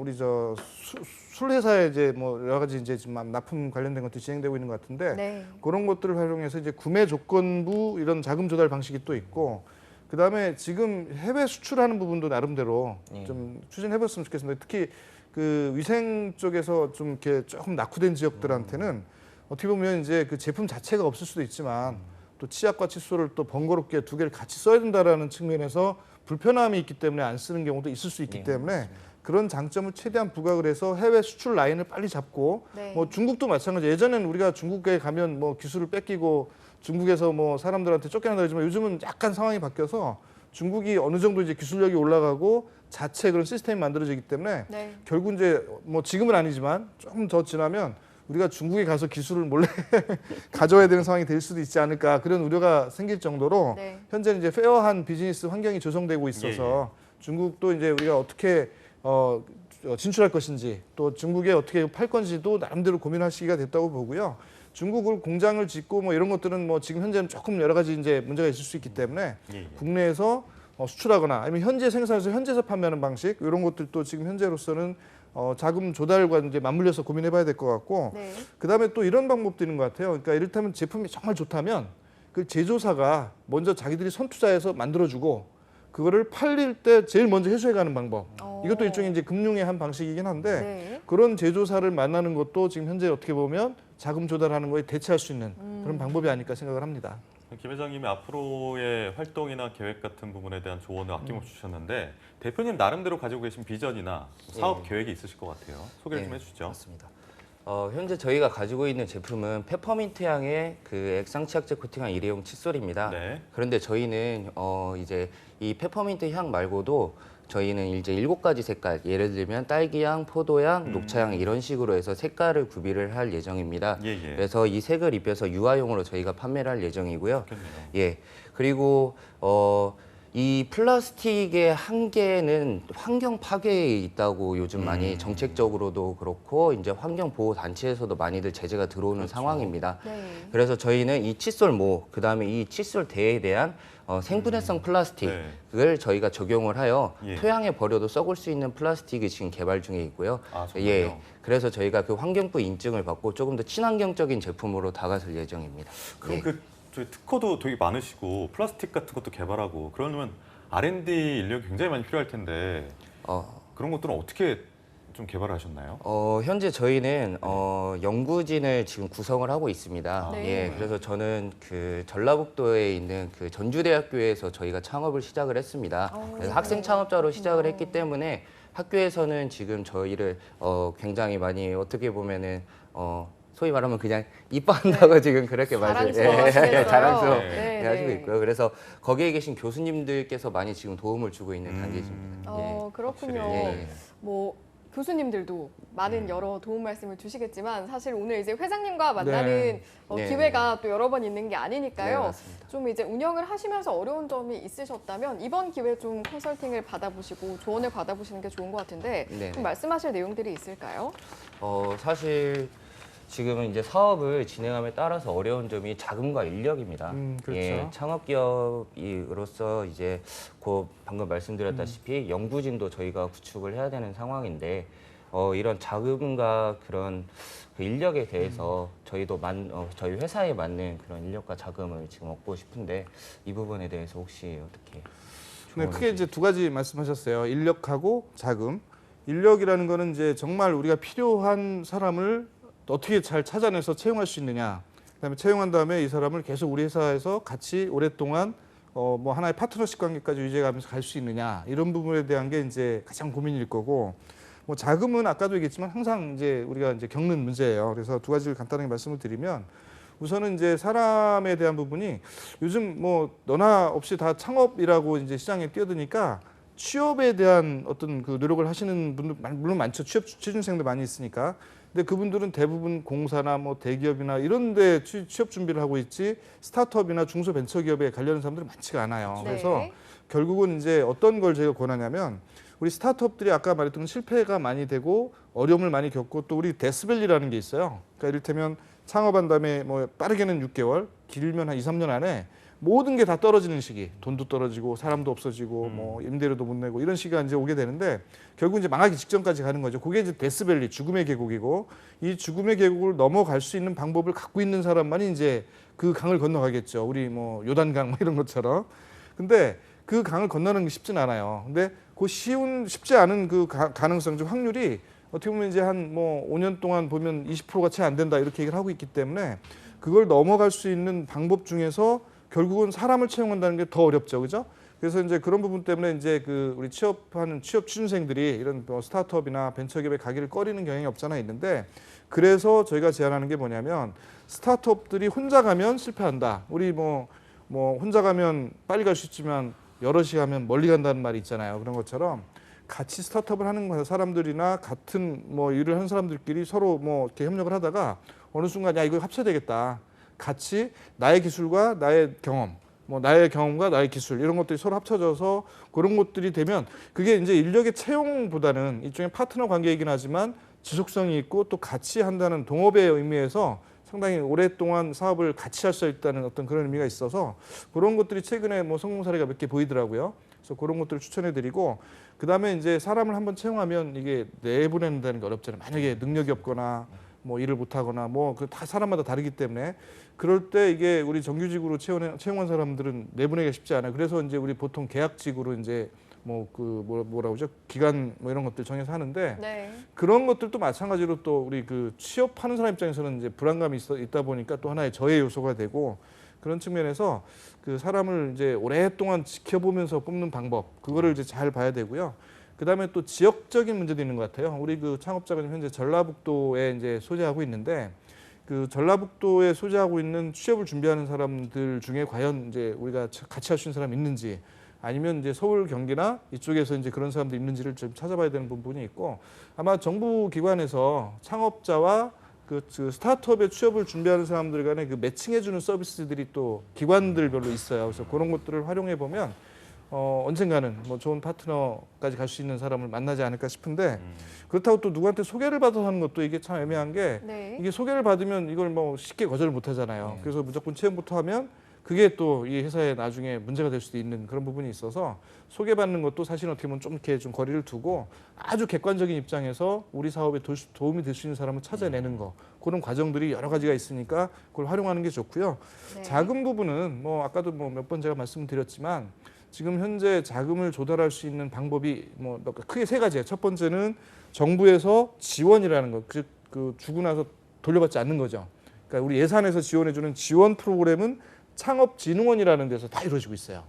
우리 술 회사에 이제 뭐 여러 가지 이제 지금 납품 관련된 것도 진행되고 있는 것 같은데 네. 그런 것들을 활용해서 이제 구매 조건부 이런 자금 조달 방식이 또 있고 그다음에 지금 해외 수출하는 부분도 나름대로 좀 추진해봤으면 좋겠습니다. 특히 그 위생 쪽에서 좀 이렇게 조금 낙후된 지역들한테는 어떻게 보면 이제 그 제품 자체가 없을 수도 있지만 또 치약과 칫솔을 또 번거롭게 두 개를 같이 써야 된다라는 측면에서 불편함이 있기 때문에 안 쓰는 경우도 있을 수 있기 때문에 그런 장점을 최대한 부각을 해서 해외 수출 라인을 빨리 잡고 네. 뭐 중국도 마찬가지. 예전에는 우리가 중국에 가면 뭐 기술을 뺏기고 중국에서 뭐 사람들한테 쫓겨난다 그러지만 요즘은 약간 상황이 바뀌어서 중국이 어느 정도 이제 기술력이 올라가고 자체 그런 시스템이 만들어지기 때문에 네. 결국 이제 뭐 지금은 아니지만 조금 더 지나면 우리가 중국에 가서 기술을 몰래 가져와야 되는 상황이 될 수도 있지 않을까 그런 우려가 생길 정도로 네. 현재는 이제 페어한 비즈니스 환경이 조성되고 있어서 중국도 이제 우리가 어떻게 진출할 것인지 또 중국에 어떻게 팔 건지도 나름대로 고민할 시기가 됐다고 보고요. 중국을 공장을 짓고 뭐 이런 것들은 뭐 지금 현재는 조금 여러 가지 이제 문제가 있을 수 있기 때문에 국내에서 수출하거나 아니면 현재 생산해서 현지에서 판매하는 방식 이런 것들도 지금 현재로서는 자금 조달과 이제 맞물려서 고민해봐야 될 것 같고 네. 그다음에 또 이런 방법도 있는 것 같아요. 그러니까 이를테면 제품이 정말 좋다면 그 제조사가 먼저 자기들이 선투자해서 만들어주고 그거를 팔릴 때 제일 먼저 회수해가는 방법. 이것도 일종의 이제 금융의 한 방식이긴 한데 네. 그런 제조사를 만나는 것도 지금 현재 어떻게 보면 자금 조달하는 거에 대체할 수 있는 그런 방법이 아닐까 생각을 합니다. 김 회장님이 앞으로의 활동이나 계획 같은 부분에 대한 조언을 아낌없이 주셨는데 대표님 나름대로 가지고 계신 비전이나 사업 계획이 있으실 것 같아요. 소개를 좀 해주시죠. 맞습니다. 현재 저희가 가지고 있는 제품은 페퍼민트 향의 그 액상 치약제 코팅한 일회용 칫솔입니다. 네. 그런데 저희는 이제 이 페퍼민트 향 말고도 저희는 이제 7가지 색깔, 예를 들면 딸기향, 포도향, 녹차향 이런 식으로 해서 색깔을 구비를 할 예정입니다. 그래서 이 색을 입혀서 유아용으로 저희가 판매를 할 예정이고요. 그렇겠네요. 예. 그리고 이 플라스틱의 한계는 환경 파괴에 있다고 요즘 많이 정책적으로도 그렇고 이제 환경 보호 단체에서도 많이들 제재가 들어오는 상황입니다. 네. 그래서 저희는 이 칫솔모, 그다음에 이 칫솔대에 대한 생분해성 플라스틱을 저희가 적용을 하여 토양에 버려도 썩을 수 있는 플라스틱이 지금 개발 중에 있고요. 정말요? 그래서 저희가 그 환경부 인증을 받고 조금 더 친환경적인 제품으로 다가설 예정입니다. 그럼 저희 특허도 되게 많으시고 플라스틱 같은 것도 개발하고 그러면 R&D 인력이 굉장히 많이 필요할 텐데 그런 것들은 어떻게 좀 개발하셨나요? 현재 저희는 연구진을 지금 구성을 하고 있습니다. 네. 예, 그래서 저는 그 전라북도에 있는 그 전주대학교에서 저희가 창업을 시작을 했습니다. 그래서 학생 창업자로 시작을 했기 때문에 학교에서는 지금 저희를 굉장히 많이 어떻게 보면은 소위 말하면 그냥 이뻐한다고 지금 그렇게 자랑스러워하시겠어요. 자랑스러워 하시고 네. 있고요. 그래서 거기에 계신 교수님들께서 많이 지금 도움을 주고 있는 단계입니다. 그렇군요. 예. 뭐 교수님들도 많은 여러 도움 말씀을 주시겠지만 사실 오늘 이제 회장님과 만나는 네. 기회가 또 여러 번 있는 게 네, 아니니까요. 맞습니다. 좀 이제 운영을 하시면서 어려운 점이 있으셨다면 이번 기회에 좀 컨설팅을 받아보시고 조언을 받아보시는 게 좋은 것 같은데 네, 좀 네. 말씀하실 내용들이 있을까요? 사실 지금은 이제 사업을 진행함에 따라서 어려운 점이 자금과 인력입니다. 그렇죠. 예, 창업 기업으로서 이제 방금 말씀드렸다시피 연구진도 저희가 구축을 해야 되는 상황인데 이런 자금과 그런 그 인력에 대해서 저희도 저희 회사에 맞는 그런 인력과 자금을 지금 얻고 싶은데 이 부분에 대해서 혹시 어떻게? 네, 크게 이제 두 가지 말씀하셨어요. 인력하고 자금. 인력이라는 거는 이제 정말 우리가 필요한 사람을 어떻게 잘 찾아내서 채용할 수 있느냐. 그다음에 채용한 다음에 이 사람을 계속 우리 회사에서 같이 오랫동안 뭐 하나의 파트너십 관계까지 유지해가면서 갈 수 있느냐. 이런 부분에 대한 게 이제 가장 고민일 거고. 뭐 자금은 아까도 얘기했지만 항상 이제 우리가 이제 겪는 문제예요. 그래서 두 가지를 간단하게 말씀을 드리면 우선은 이제 사람에 대한 부분이 요즘 뭐 너나 없이 다 창업이라고 이제 시장에 뛰어드니까 취업에 대한 어떤 그 노력을 하시는 분들 물론 많죠. 취준생들 많이 있으니까. 근데 그분들은 대부분 공사나 뭐 대기업이나 이런 데 취업 준비를 하고 있지 스타트업이나 중소벤처기업에 관련된 사람들이 많지가 않아요. 네. 그래서 결국은 이제 어떤 걸 제가 권하냐면 우리 스타트업들이 아까 말했던 실패가 많이 되고 어려움을 많이 겪고 또 우리 데스밸리라는 게 있어요. 그러니까 이를테면 창업한 다음에 뭐 빠르게는 6개월, 길면 한 2, 3년 안에 모든 게 다 떨어지는 시기, 돈도 떨어지고 사람도 없어지고 뭐 임대료도 못 내고 이런 시기가 이제 오게 되는데 결국 이제 망하기 직전까지 가는 거죠. 그게 이제 데스밸리, 죽음의 계곡이고 이 죽음의 계곡을 넘어갈 수 있는 방법을 갖고 있는 사람만이 이제 그 강을 건너가겠죠. 우리 뭐 요단강 뭐 이런 것처럼. 근데 그 강을 건너는 게 쉽진 않아요. 근데 그 쉽지 않은 그 가능성, 즉 확률이 어떻게 보면 이제 한 뭐 5년 동안 보면 20%가 채 안 된다 이렇게 얘기를 하고 있기 때문에 그걸 넘어갈 수 있는 방법 중에서 결국은 사람을 채용한다는 게 더 어렵죠, 그죠? 그래서 이제 그런 부분 때문에 이제 그 우리 취업하는 취준생들이 이런 뭐 스타트업이나 벤처기업에 가기를 꺼리는 경향이 없잖아 있는데 그래서 저희가 제안하는 게 뭐냐면 스타트업들이 혼자 가면 실패한다. 우리 뭐 혼자 가면 빨리 갈 수 있지만 여럿이 가면 멀리 간다는 말이 있잖아요. 그런 것처럼 같이 스타트업을 하는 사람들이나 같은 뭐 일을 하는 사람들끼리 서로 뭐 이렇게 협력을 하다가 어느 순간 야 이거 합쳐야 되겠다. 같이 나의 기술과 나의 경험, 뭐 나의 경험과 나의 기술 이런 것들이 서로 합쳐져서 그런 것들이 되면 그게 이제 인력의 채용보다는 일종의 파트너 관계이긴 하지만 지속성이 있고 또 같이 한다는 동업의 의미에서 상당히 오랫동안 사업을 같이 할 수 있다는 어떤 그런 의미가 있어서 그런 것들이 최근에 뭐 성공 사례가 몇 개 보이더라고요. 그래서 그런 것들을 추천해드리고 그다음에 이제 사람을 한번 채용하면 이게 내보낸다는 게 어렵잖아요. 만약에 능력이 없거나 뭐 일을 못하거나 뭐 그 다 사람마다 다르기 때문에 그럴 때 이게 우리 정규직으로 채용한 사람들은 내보내기가 쉽지 않아요. 그래서 이제 우리 보통 계약직으로 이제 뭐 그 뭐라고 그러죠? 기간 뭐 이런 것들 정해서 하는데 네. 그런 것들도 마찬가지로 또 우리 그 취업하는 사람 입장에서는 이제 불안감이 있다 보니까 또 하나의 저해 요소가 되고 그런 측면에서 그 사람을 이제 오랫동안 지켜보면서 뽑는 방법 그거를 이제 잘 봐야 되고요. 그다음에 또 지역적인 문제도 있는 것 같아요. 우리 그 창업자가 지금 현재 전라북도에 이제 소재하고 있는데 그 전라북도에 소재하고 있는 취업을 준비하는 사람들 중에 과연 이제 우리가 같이 할 수 있는 사람이 있는지 아니면 이제 서울 경기나 이쪽에서 이제 그런 사람들이 있는지를 좀 찾아봐야 되는 부분이 있고 아마 정부 기관에서 창업자와 그 스타트업에 취업을 준비하는 사람들 간에 그 매칭해주는 서비스들이 또 기관들별로 있어요. 그래서 그런 것들을 활용해 보면 언젠가는 뭐 좋은 파트너까지 갈 수 있는 사람을 만나지 않을까 싶은데 그렇다고 또 누구한테 소개를 받아서 하는 것도 이게 참 애매한 게 네. 이게 소개를 받으면 이걸 뭐 쉽게 거절을 못 하잖아요. 그래서 무조건 채용부터 하면 그게 또 이 회사에 나중에 문제가 될 수도 있는 그런 부분이 있어서 소개받는 것도 사실 어떻게 보면 좀 이렇게 좀 거리를 두고 아주 객관적인 입장에서 우리 사업에 도움이 될 수 있는 사람을 찾아내는 거 그런 과정들이 여러 가지가 있으니까 그걸 활용하는 게 좋고요. 네. 자금 부분은 뭐 아까도 뭐 몇 번 제가 말씀드렸지만 지금 현재 자금을 조달할 수 있는 방법이 뭐 크게 세 가지예요. 첫 번째는 정부에서 지원이라는 거, 즉 그 주고 나서 돌려받지 않는 거죠. 그러니까 우리 예산에서 지원해주는 지원 프로그램은 창업진흥원이라는 데서 다 이루어지고 있어요.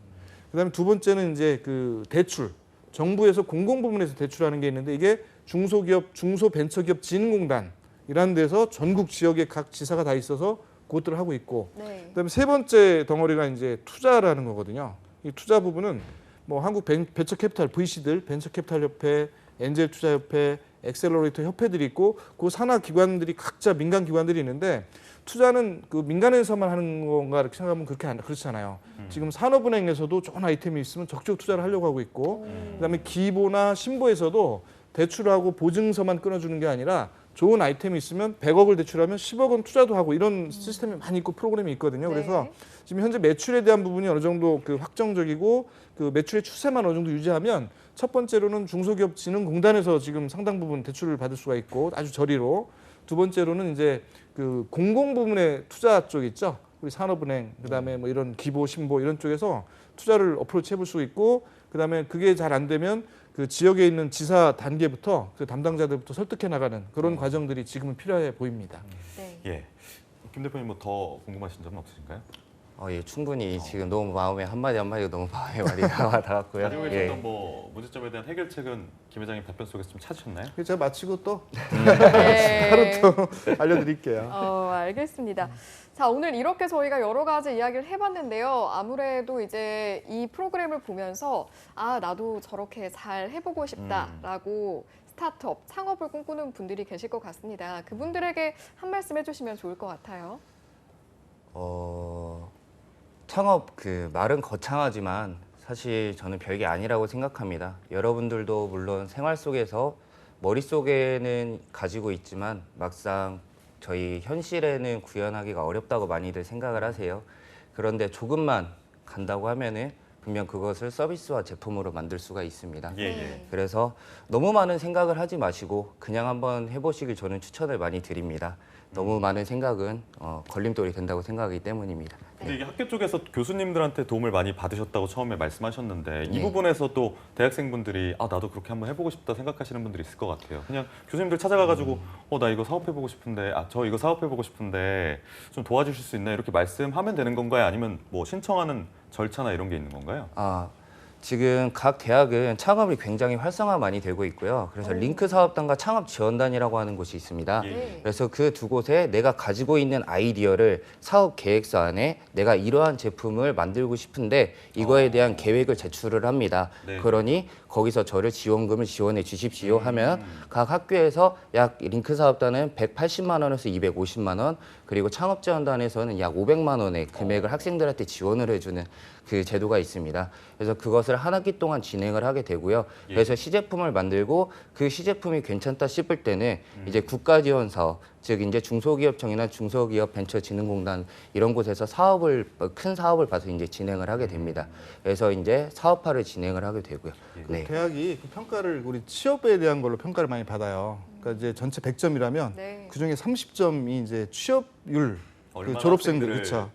그다음에 두 번째는 이제 그 대출, 정부에서 공공부문에서 대출하는 게 있는데 이게 중소기업, 중소벤처기업진흥공단이라는 데서 전국 지역에 각 지사가 다 있어서 그것들을 하고 있고, 네. 그다음에 세 번째 덩어리가 이제 투자라는 거거든요. 이 투자 부분은 뭐 한국 벤처캐피탈 VC들, 벤처캐피탈협회, 엔젤투자협회, 엑셀러레이터 협회들이 있고 그 산하 기관들이 각자 민간 기관들이 있는데 투자는 그 민간에서만 하는 건가 이렇게 생각하면 그렇지 않아요. 지금 산업은행에서도 좋은 아이템이 있으면 적극 투자를 하려고 하고 있고 그다음에 기보나 신보에서도 대출하고 보증서만 끊어주는 게 아니라 좋은 아이템이 있으면 100억을 대출하면 10억 원 투자도 하고 이런 시스템이 많이 있고 프로그램이 있거든요. 네. 그래서 지금 현재 매출에 대한 부분이 어느 정도 그 확정적이고 그 매출의 추세만 어느 정도 유지하면 첫 번째로는 중소기업진흥공단에서 지금 상당 부분 대출을 받을 수가 있고 아주 저리로 두 번째로는 이제 그 공공 부문의 투자 쪽 있죠. 우리 산업은행 그다음에 뭐 이런 기보 신보 이런 쪽에서 투자를 어프로치 해볼 수 있고 그다음에 그게 잘 안 되면 그 지역에 있는 지사 단계부터 그 담당자들부터 설득해 나가는 그런 과정들이 지금은 필요해 보입니다. 네. 예. 김 대표님 뭐 더 궁금하신 점은 없으신가요? 예, 충분히 지금 너무 마음에 한마디 한마디가 너무 마음에 많이 닿았고요. 가지고 예. 계셨던 뭐 문제점에 대한 해결책은 김 회장님 답변 속에서 좀 찾으셨나요? 그래서 제가 마치고 또 네. 따로 또 알려드릴게요. 알겠습니다. 자, 오늘 이렇게 저희가 여러 가지 이야기를 해봤는데요. 아무래도 이제 이 프로그램을 보면서 아, 나도 저렇게 잘 해보고 싶다라고 스타트업, 창업을 꿈꾸는 분들이 계실 것 같습니다. 그분들에게 한 말씀 해주시면 좋을 것 같아요. 창업 그 말은 거창하지만 사실 저는 별게 아니라고 생각합니다. 여러분들도 물론 생활 속에서 머릿속에는 가지고 있지만 막상 저희 현실에는 구현하기가 어렵다고 많이들 생각을 하세요. 그런데 조금만 간다고 하면은 분명 그것을 서비스와 제품으로 만들 수가 있습니다. 예, 예. 네. 그래서 너무 많은 생각을 하지 마시고 그냥 한번 해보시길 저는 추천을 많이 드립니다. 너무 많은 생각은 걸림돌이 된다고 생각하기 때문입니다. 근데 이게 학교 쪽에서 교수님들한테 도움을 많이 받으셨다고 처음에 말씀하셨는데 이 네. 부분에서 또 대학생분들이 아 나도 그렇게 한번 해보고 싶다 생각하시는 분들이 있을 것 같아요. 그냥 교수님들 찾아가가지고 나 이거 사업해보고 싶은데 저 이거 사업해보고 싶은데 좀 도와주실 수 있나요? 이렇게 말씀하면 되는 건가요? 아니면 뭐 신청하는 절차나 이런 게 있는 건가요? 지금 각 대학은 창업이 굉장히 활성화 많이 되고 있고요. 그래서 링크 사업단과 창업 지원단이라고 하는 곳이 있습니다. 예. 그래서 그 두 곳에 내가 가지고 있는 아이디어를 사업 계획서 안에 내가 이러한 제품을 만들고 싶은데 이거에 대한 계획을 제출을 합니다. 네. 그러니 거기서 저를 지원금을 지원해 주십시오 하면 각 학교에서 약 링크 사업단은 180만 원에서 250만 원, 그리고 창업 지원단에서는 약 500만 원의 금액을 학생들한테 지원을 해주는 그 제도가 있습니다. 그래서 그것을 한 학기 동안 진행을 하게 되고요. 그래서 시제품을 만들고 그 시제품이 괜찮다 싶을 때는 이제 국가 지원 사업, 즉 이제 중소기업청이나 중소기업벤처진흥공단 이런 곳에서 큰 사업을 봐서 이제 진행을 하게 됩니다. 그래서 이제 사업화를 진행을 하게 되고요. 네. 대학이 그 평가를 우리 취업에 대한 걸로 평가를 많이 받아요. 그러니까 이제 전체 100점이라면 네. 그 중에 30점이 이제 취업률, 그 얼마나 졸업생들 학생들을 그렇죠.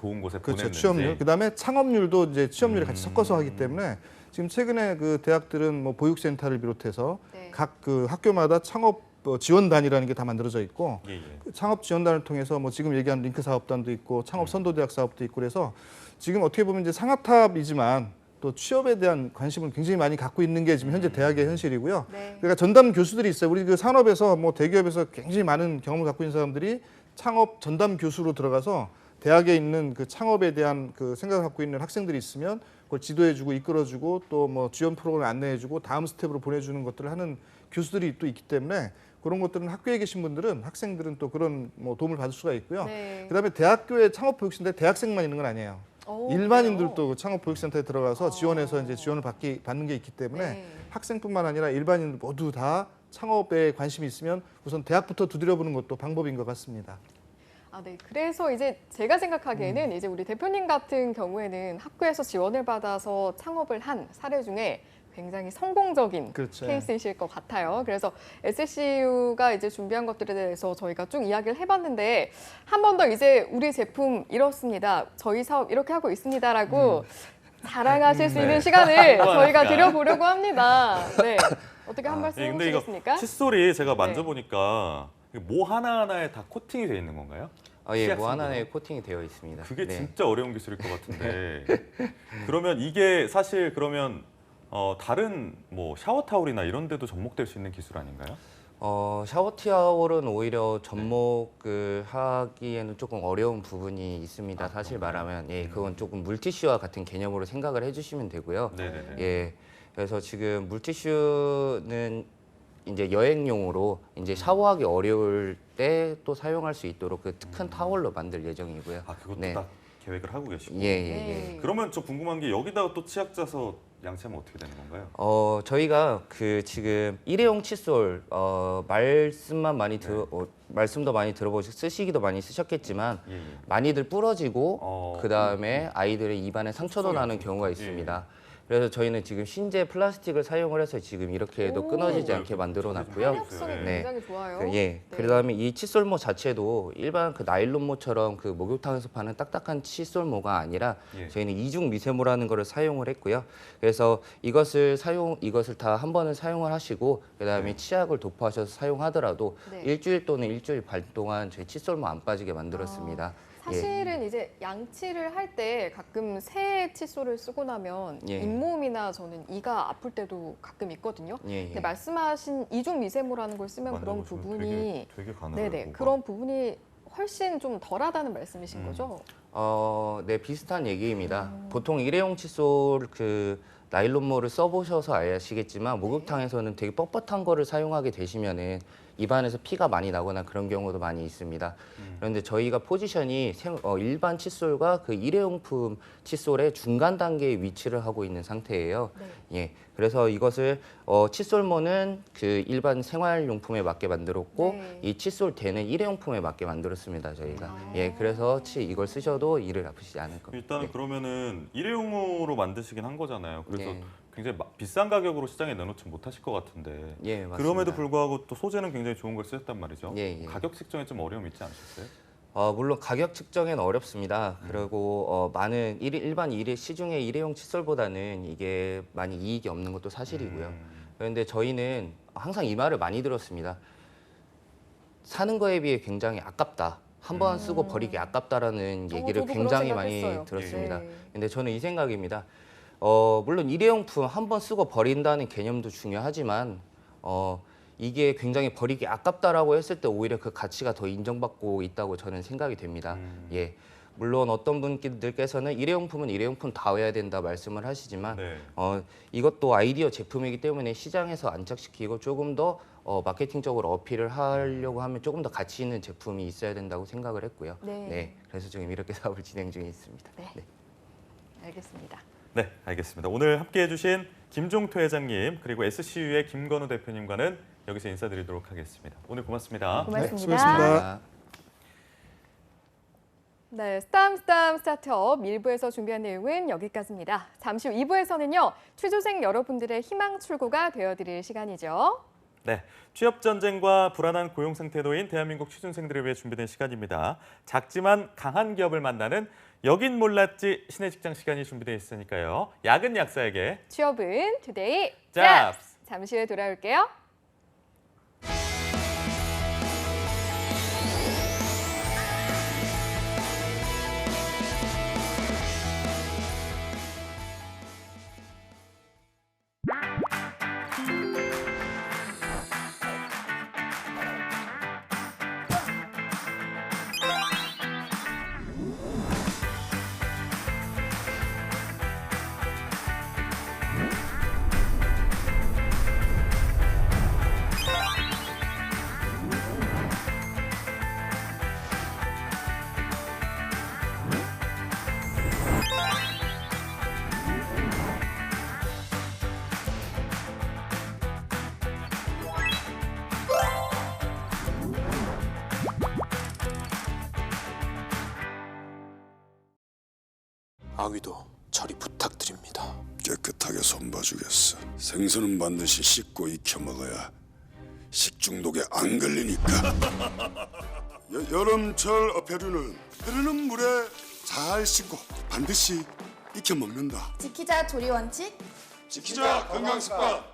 좋은 곳에 그렇죠. 보냈는지. 취업률. 그다음에 창업률도 이제 취업률이 같이 섞어서 하기 때문에 지금 최근에 그 대학들은 뭐 보육센터를 비롯해서 네. 각 그 학교마다 창업 지원단이라는 게 다 만들어져 있고 예, 예. 그 창업 지원단을 통해서 뭐 지금 얘기한 링크 사업단도 있고 창업 선도대학 사업도 있고 그래서 지금 어떻게 보면 이제 상하탑이지만 또 취업에 대한 관심을 굉장히 많이 갖고 있는 게 지금 현재 대학의 현실이고요. 네. 그러니까 전담 교수들이 있어요. 우리 그 산업에서 뭐 대기업에서 굉장히 많은 경험을 갖고 있는 사람들이 창업 전담 교수로 들어가서 대학에 있는 그 창업에 대한 그 생각을 갖고 있는 학생들이 있으면 그걸 지도해주고 이끌어주고 또 뭐 지원 프로그램 안내해주고 다음 스텝으로 보내주는 것들을 하는 교수들이 또 있기 때문에 그런 것들은 학교에 계신 분들은 학생들은 또 그런 뭐 도움을 받을 수가 있고요. 네. 그다음에 대학교에 창업 보육센터에 대학생만 있는 건 아니에요. 오, 일반인들도 그래요? 그 창업 보육센터에 들어가서 지원해서 이제 지원을 받는 게 있기 때문에 네. 학생뿐만 아니라 일반인들 모두 다 창업에 관심이 있으면 우선 대학부터 두드려보는 것도 방법인 것 같습니다. 아, 네. 그래서 이제 제가 생각하기에는 이제 우리 대표님 같은 경우에는 학교에서 지원을 받아서 창업을 한 사례 중에 굉장히 성공적인 그렇죠. 케이스이실 것 같아요. 그래서 SCU가 이제 준비한 것들에 대해서 저희가 쭉 이야기를 해봤는데 한 번 더 이제 우리 제품 이렇습니다. 저희 사업 이렇게 하고 있습니다라고 자랑하실 수 있는 네. 시간을 저희가 하나니까. 드려보려고 합니다. 네. 어떻게 한 말씀 예, 근데 이거 해주시겠습니까? 칫솔이 제가 네. 만져보니까 모 하나하나에 다 코팅이 되어 있는 건가요? 예, 치약 뭐 하나에 성분으로? 코팅이 되어 있습니다. 그게 네. 진짜 어려운 기술일 것 같은데. 그러면 이게 사실 그러면 다른 뭐 샤워 타올이나 이런 데도 접목될 수 있는 기술 아닌가요? 샤워 타월은 오히려 접목을 하기에는 조금 어려운 부분이 있습니다. 사실 말하면 예, 그건 조금 물티슈와 같은 개념으로 생각을 해주시면 되고요. 네네네. 예, 그래서 지금 물티슈는 이제 여행용으로 이제 샤워하기 어려울 때 또 사용할 수 있도록 그 큰 타월로 만들 예정이고요. 아 그것도 네. 딱 계획을 하고 계시고. 예, 예, 예. 네. 그러면 저 궁금한 게 여기다가 또 치약 짜서 양치하면 어떻게 되는 건가요? 저희가 그 지금 일회용 칫솔 말씀만 많이 말씀도 많이 들어보시고 쓰시기도 많이 쓰셨겠지만 예, 예. 많이들 부러지고 그 그 다음에 아이들의 입안에 상처도 나는 경우가 있습니다. 그래서 저희는 지금 신제 플라스틱을 사용을 해서 지금 이렇게 해도 오. 끊어지지 않게 만들어 놨고요. 탄력성이 네. 굉장히 좋아요. 예. 네. 그다음에 이 칫솔모 자체도 일반 그 나일론모처럼 그 목욕탕에서 파는 딱딱한 칫솔모가 아니라 예. 저희는 이중 미세모라는 거를 사용을 했고요. 그래서 이것을 다 한 번은 사용을 하시고 그다음에 네. 치약을 도포하셔서 사용하더라도 네. 일주일 또는 일주일 반 동안 저희 칫솔모 안 빠지게 만들었습니다. 사실은 이제 양치를 할 때 가끔 새 칫솔을 쓰고 나면 예. 잇몸이나 저는 이가 아플 때도 가끔 있거든요. 예, 예. 근데 말씀하신 이중 미세모라는 걸 쓰면 그런 만져보시면 부분이 되게 가늘어요. 네네 뭐가. 그런 부분이 훨씬 좀 덜하다는 말씀이신 거죠? 네, 비슷한 얘기입니다. 보통 일회용 칫솔 그 나일론모를 써보셔서 아시겠지만 목욕탕에서는 되게 뻣뻣한 거를 사용하게 되시면은 입안에서 피가 많이 나거나 그런 경우도 많이 있습니다. 그런데 저희가 포지션이 일반 칫솔과 그 일회용품 칫솔의 중간 단계에 위치를 하고 있는 상태예요. 네. 예, 그래서 이것을 칫솔모는 그 일반 생활용품에 맞게 만들었고 네. 이 칫솔 대는 일회용품에 맞게 만들었습니다 저희가. 아. 예, 그래서 이걸 쓰셔도 이를 아프시지 않을 겁니다. 일단은 네. 그러면은 일회용으로 만드시긴 한 거잖아요. 그래서 예. 굉장히 비싼 가격으로 시장에 내놓지 못하실 것 같은데. 예, 맞습니다. 그럼에도 불구하고 또 소재는 굉장히 좋은 걸 쓰셨단 말이죠. 예, 예. 가격 측정에 좀 어려움이 있지 않으셨어요? 물론 가격 측정에는 어렵습니다. 그리고 많은 일반 시중의 일회용 칫솔보다는 이게 많이 이익이 없는 것도 사실이고요. 그런데 저희는 항상 이 말을 많이 들었습니다. 사는 거에 비해 굉장히 아깝다. 한 번 쓰고 버리기 아깝다라는 얘기를 저도 그런 굉장히 많이 생각했어요. 들었습니다. 네. 근데 저는 이 생각입니다. 물론 일회용품 한 번 쓰고 버린다는 개념도 중요하지만 이게 굉장히 버리기 아깝다라고 했을 때 오히려 그 가치가 더 인정받고 있다고 저는 생각이 됩니다. 예. 물론 어떤 분들께서는 일회용품은 일회용품다워야 된다 말씀을 하시지만 네. 이것도 아이디어 제품이기 때문에 시장에서 안착시키고 조금 더 마케팅적으로 어필을 하려고 하면 조금 더 가치 있는 제품이 있어야 된다고 생각을 했고요. 네. 그래서 지금 이렇게 사업을 진행 중에 있습니다. 네. 알겠습니다. 네, 알겠습니다. 오늘 함께해 주신 김종토 회장님 그리고 SCU의 김건우 대표님과는 여기서 인사드리도록 하겠습니다. 오늘 고맙습니다. 고맙습니다. 수고하셨습니다. 네, 스탐 스타트업 1부에서 준비한 내용은 여기까지입니다. 잠시 후 2부에서는요. 취준생 여러분들의 희망 출구가 되어드릴 시간이죠. 네, 취업 전쟁과 불안한 고용 상태에 놓인 대한민국 취준생들을 위해 준비된 시간입니다. 작지만 강한 기업을 만나는 여긴 몰랐지 신의 직장 시간이 준비되어 있으니까요. 야근 약사에게 취업은 투데이 잡스! 잠시 후에 돌아올게요. 아귀도 처리 부탁드립니다. 깨끗하게 손봐주겠어. 생선은 반드시 씻고 익혀 먹어야 식중독에 안 걸리니까. 여름철 어패류는 흐르는 물에 잘 씻고 반드시 익혀 먹는다. 지키자 조리 원칙. 지키자 건강 습관.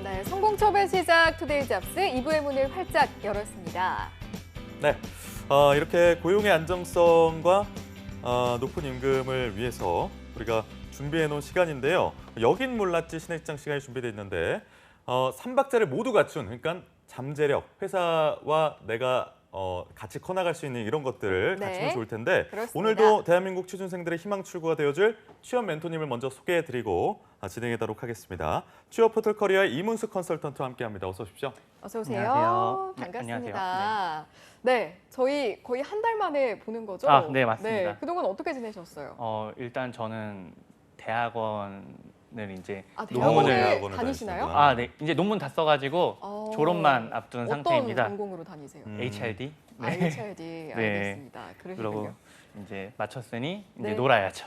네, 성공첩의 시작 투데이 잡스 2부의 문을 활짝 열었습니다. 네, 이렇게 고용의 안정성과 높은 임금을 위해서 우리가 준비해 놓은 시간인데요. 여긴 몰랐지 신의 직장 시간이 준비되어 있는데 3박자를 모두 갖춘 그러니까 잠재력, 회사와 내가 같이 커나갈 수 있는 이런 것들을 네, 갖추면 좋을 텐데 그렇습니다. 오늘도 대한민국 취준생들의 희망 출구가 되어줄 취업 멘토님을 먼저 소개해드리고 진행하도록 하겠습니다. 취업 포털 커리어의 이문수 컨설턴트와 함께합니다. 어서 오십시오. 어서 오세요. 안녕하세요. 반갑습니다. 안녕하세요. 네, 저희 거의 한 달 만에 보는 거죠? 아, 네, 맞습니다. 네, 그동안 어떻게 지내셨어요? 일단 저는 대학원을 이제 대학원을 대학원을 다니시나요? 다니시구나. 네, 이제 논문 다 써가지고 졸업만 앞둔 어떤 상태입니다. 전공으로 다니세요? HRD. HRD 알겠습니다. 그리고 그러시군요. 이제 마쳤으니 이제 네. 놀아야죠.